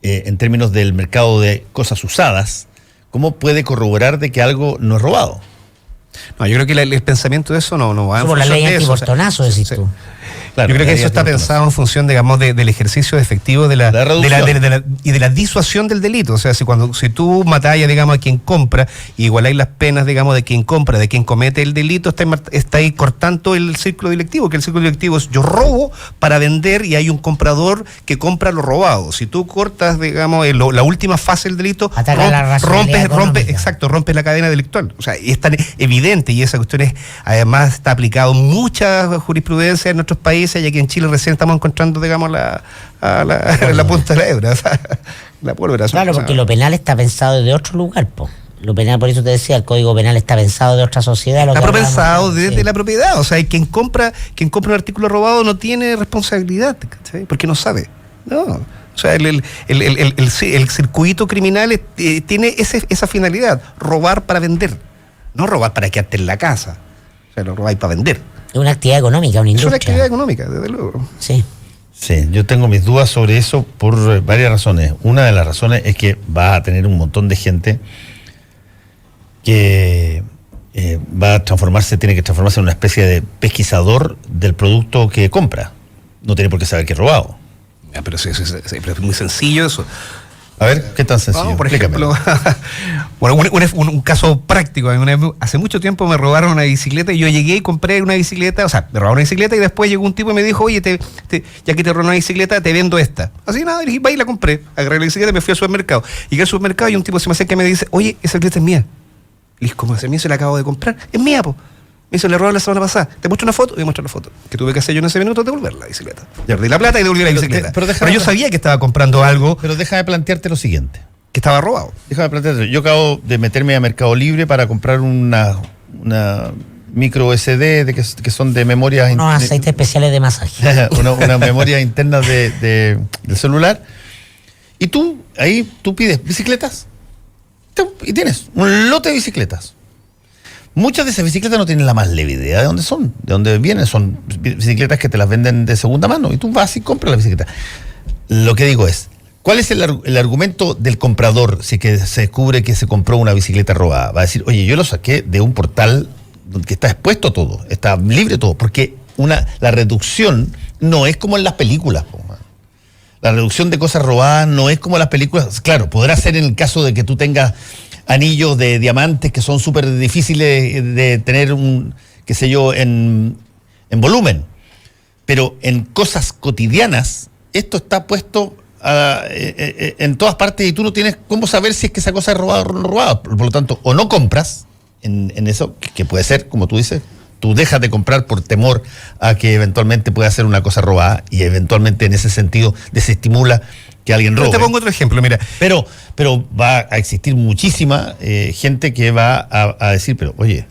S2: en términos del mercado de cosas usadas, cómo puede corroborar de que algo no es robado.
S3: No, yo creo que el pensamiento de eso no va a
S4: por la ley antiportonazo, decís tú.
S3: Claro, yo creo que eso está pensado en función, digamos, del ejercicio efectivo de la disuasión del delito. O sea, si tú matallas, digamos, a quien compra, igualáis las penas, digamos, de quien compra, de quien comete el delito, está ahí cortando el círculo delictivo, que el círculo delictivo es yo robo para vender y hay un comprador que compra lo robado. Si tú cortas, digamos, la última fase del delito, rompes la cadena delictual. O sea, y es tan evidente, y esa cuestión además está aplicado en mucha jurisprudencia en nuestros países, y aquí en Chile recién estamos encontrando, digamos, la punta de la hebra, o sea, la pólvora.
S4: Claro, porque lo penal está pensado de otro lugar, po. Lo penal, por eso te decía, el Código Penal está pensado de otra sociedad.
S3: Está pensado desde la propiedad, o sea, quien compra un artículo robado no tiene responsabilidad, ¿cachai? Porque no sabe, no. O sea, el circuito criminal tiene esa finalidad, robar para vender, no robar para quedarte en la casa, o sea, lo robáis para vender.
S4: Es una actividad económica, una industria.
S3: Es una actividad económica, desde luego.
S4: Sí.
S2: Sí, yo tengo mis dudas sobre eso por varias razones. Una de las razones es que va a tener un montón de gente que tiene que transformarse en una especie de pesquisador del producto que compra. No tiene por qué saber que es robado.
S3: Pero es muy sencillo eso.
S2: A ver, ¿qué tan sencillo?
S3: Por ejemplo, bueno, un caso práctico. Hace mucho tiempo me robaron una bicicleta y yo llegué y compré una bicicleta, o sea, me robaron una bicicleta y después llegó un tipo y me dijo, oye, ya que te robaron una bicicleta, te vendo esta. Así nada, y va y la compré. Agarré la bicicleta y me fui al supermercado. Llegué al supermercado y un tipo se me acerca y me dice, oye, esa bicicleta es mía. Le dije, ¿cómo es mía? Se la acabo de comprar. Es mía, po. Me hizo, le robaron la semana pasada. ¿Te muestro una foto? Voy a mostrar la foto. Que tuve que hacer yo en ese minuto, devolver la bicicleta. Ya perdí la plata y devolví la bicicleta. Pero yo sabía que estaba comprando algo.
S2: Pero déjame plantearte lo siguiente.
S3: Que estaba robado.
S2: Déjame plantearte. Yo acabo de meterme a Mercado Libre para comprar una micro SD que son de memoria.
S4: Unos aceites especiales de masaje.
S2: una memoria interna del celular. Y tú pides bicicletas. Y tienes un lote de bicicletas. Muchas de esas bicicletas no tienen la más leve idea de dónde son, de dónde vienen. Son bicicletas que te las venden de segunda mano y tú vas y compras la bicicleta. Lo que digo es, ¿cuál es el argumento del comprador si que se descubre que se compró una bicicleta robada? Va a decir, oye, yo lo saqué de un portal que está expuesto todo, está libre todo, porque la reducción no es como en las películas. La reducción de cosas robadas no es como en las películas. Claro, podrá ser en el caso de que tú tengas anillos de diamantes que son súper difíciles de tener qué sé yo, en volumen. Pero en cosas cotidianas, esto está puesto en todas partes y tú no tienes cómo saber si es que esa cosa es robada o no robada. Por lo tanto, o no compras en eso, que puede ser, como tú dices, tú dejas de comprar por temor a que eventualmente pueda ser una cosa robada y eventualmente en ese sentido desestimula que alguien robe.
S3: Yo te pongo otro ejemplo, mira.
S2: Pero va a existir muchísima gente que va a decir, pero oye,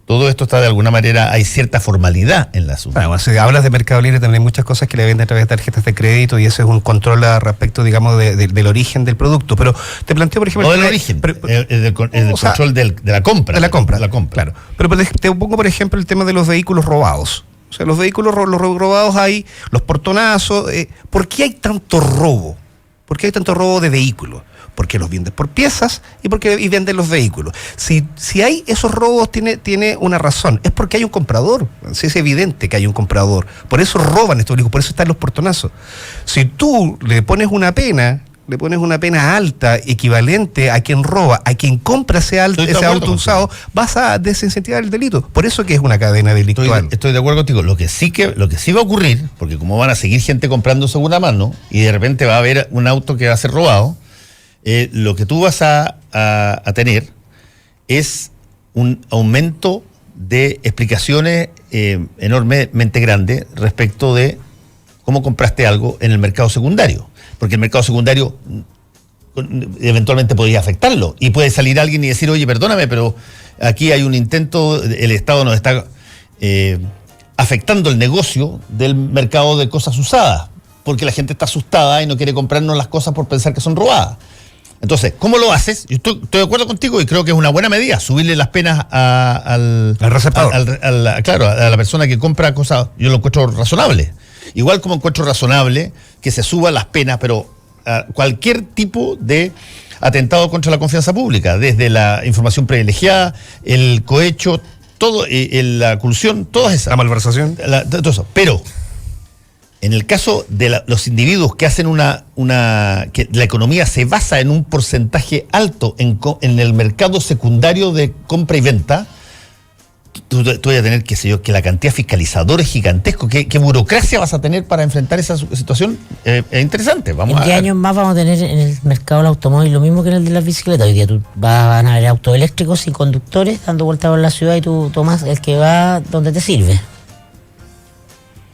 S2: todo esto está de alguna manera, hay cierta formalidad en la asunto.
S3: Bueno, si hablas de Mercado Libre, también hay muchas cosas que le venden a través de tarjetas de crédito y eso es un control respecto, digamos, del origen del producto. Pero te planteo, por ejemplo...
S2: No del origen, el control de la compra.
S3: De la compra, claro. Pero te pongo, por ejemplo, el tema de los vehículos robados. O sea, los vehículos robados hay, los portonazos. ¿Por qué hay tanto robo? ¿Por qué hay tanto robo de vehículos? Porque los venden por piezas y venden los vehículos. Si hay esos robos, tiene una razón. Es porque hay un comprador. Sí, es evidente que hay un comprador. Por eso roban estos vehículos, por eso están los portonazos. Si tú le pones una pena alta, equivalente a quien roba, a quien compra ese auto usado, vas a desincentivar el delito. Por eso que es una cadena delictual.
S2: Estoy de acuerdo contigo. Lo que sí va a ocurrir, porque como van a seguir gente comprando segunda mano y de repente va a haber un auto que va a ser robado, lo que tú vas a tener es un aumento de explicaciones enormemente grande respecto de cómo compraste algo en el mercado secundario. Porque el mercado secundario eventualmente podría afectarlo. Y puede salir alguien y decir, oye, perdóname, pero aquí hay un intento, el Estado nos está afectando el negocio del mercado de cosas usadas. Porque la gente está asustada y no quiere comprarnos las cosas por pensar que son robadas. Entonces, ¿cómo lo haces? Yo estoy de acuerdo contigo y creo que es una buena medida subirle las penas al
S3: receptor.
S2: A la persona que compra cosas. Yo lo encuentro razonable. Igual como encuentro razonable que se suban las penas, pero cualquier tipo de atentado contra la confianza pública, desde la información privilegiada, el cohecho, todo, la colusión, todas esas.
S3: La malversación.
S2: Todo eso. Pero en el caso de los individuos que hacen que la economía se basa en un porcentaje alto en el mercado secundario de compra y venta, tú vas a tener, qué sé yo, que la cantidad de fiscalizadores gigantesco, ¿qué burocracia vas a tener para enfrentar esa situación? Es interesante.
S4: En 10 años más vamos a tener en el mercado del automóvil lo mismo que en el de las bicicletas. Hoy día van a haber autos eléctricos y conductores dando vueltas por la ciudad y tú tomas el que va donde te sirve.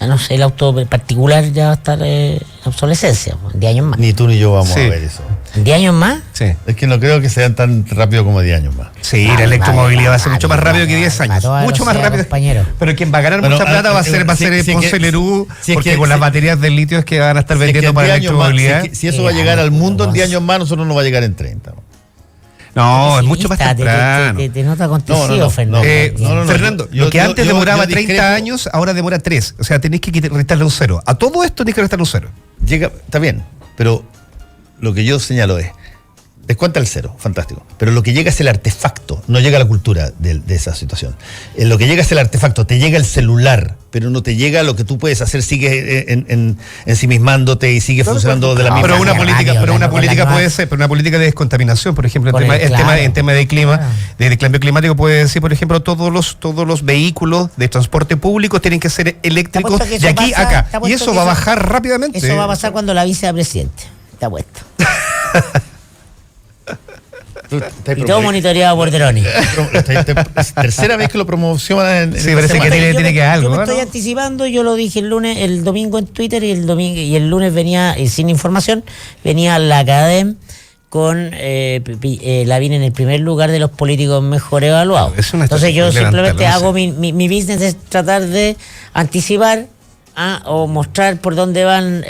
S4: No sé, el auto particular ya va a estar en obsolescencia, en 10 años más.
S2: Ni tú ni yo vamos a ver eso.
S4: ¿En 10 años más?
S2: Sí. Es que no creo que sean tan rápido como 10 años más.
S3: Sí, la electromovilidad va a ser mucho más rápido que 10 años. Mucho más rápido.
S4: Compañero.
S3: Pero quien va a ganar mucha plata va a ser Ponce Lerú, porque con las baterías del litio es que van a estar vendiendo para la electromovilidad.
S2: Si eso va a llegar al mundo en 10 años más, nosotros no va a llegar en 30.
S3: No, es mucho más temprano.
S4: Te nota acontecido, Fernando.
S3: Fernando, lo que antes demoraba 30 años, ahora demora 3. O sea, tenéis que restarle un 0. A todo esto tenéis que restarle un 0.
S2: Está bien, pero lo que yo señalo es, descuenta el 0, fantástico. Pero lo que llega es el artefacto, no llega la cultura de esa situación. Lo que llega es el artefacto, te llega el celular, pero no te llega lo que tú puedes hacer, sigue ensimismándote y sigue funcionando de la misma manera.
S3: Pero una política puede ser, pero una política de descontaminación, por ejemplo, en tema de clima, de cambio climático, puede decir, por ejemplo, todos los vehículos de transporte público tienen que ser eléctricos de aquí a acá. Y eso va a bajar rápidamente.
S4: Eso va a pasar cuando la vice sea presidente. Te apuesto. Y todo monitoreado por drones.
S2: Tercera vez que lo promocionan.
S3: Sí, parece que tiene que dar algo.
S4: Yo me estoy anticipando, yo lo dije el domingo en Twitter y el lunes venía, sin información, venía la Academ con Lavín en el primer lugar de los políticos mejor evaluados. Entonces yo simplemente hago mi business es tratar de anticipar o mostrar por dónde van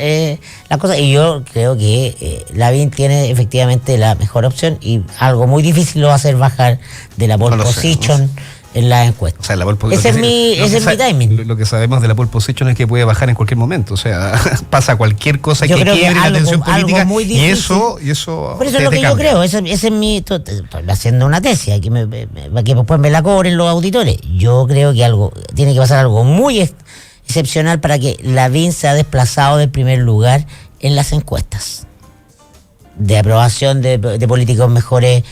S4: las cosas, y yo creo que Lavín tiene efectivamente la mejor opción y algo muy difícil lo va a hacer bajar de la pole position en la encuesta. O sea, ese es mi timing.
S3: Lo que sabemos de la pole position es que puede bajar en cualquier momento, o sea, pasa cualquier cosa que quiebre la atención política y eso por eso es lo que yo creo, ese es mi, estoy haciendo una tesis que después me la cobren los auditores. Yo creo que tiene que pasar algo muy excepcional para que Lavín se ha desplazado del primer lugar en las encuestas de aprobación de políticos mejores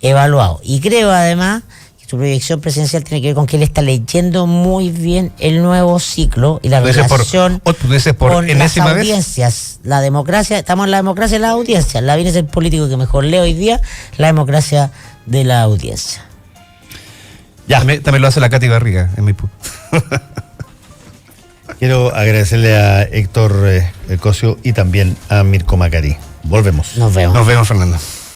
S4: evaluado. Y creo además que su proyección presidencial tiene que ver con que él está leyendo muy bien el nuevo ciclo y la relación con las audiencias. La democracia, estamos en la democracia de las audiencias. La viene es el político que mejor lee hoy día, la democracia de la audiencia.
S3: Ya. También lo hace la Katy Barriga en Maipú.
S2: Quiero agradecerle a Héctor Cosio y también a Mirko Macari. Volvemos.
S4: Nos vemos.
S3: Nos vemos, Fernando.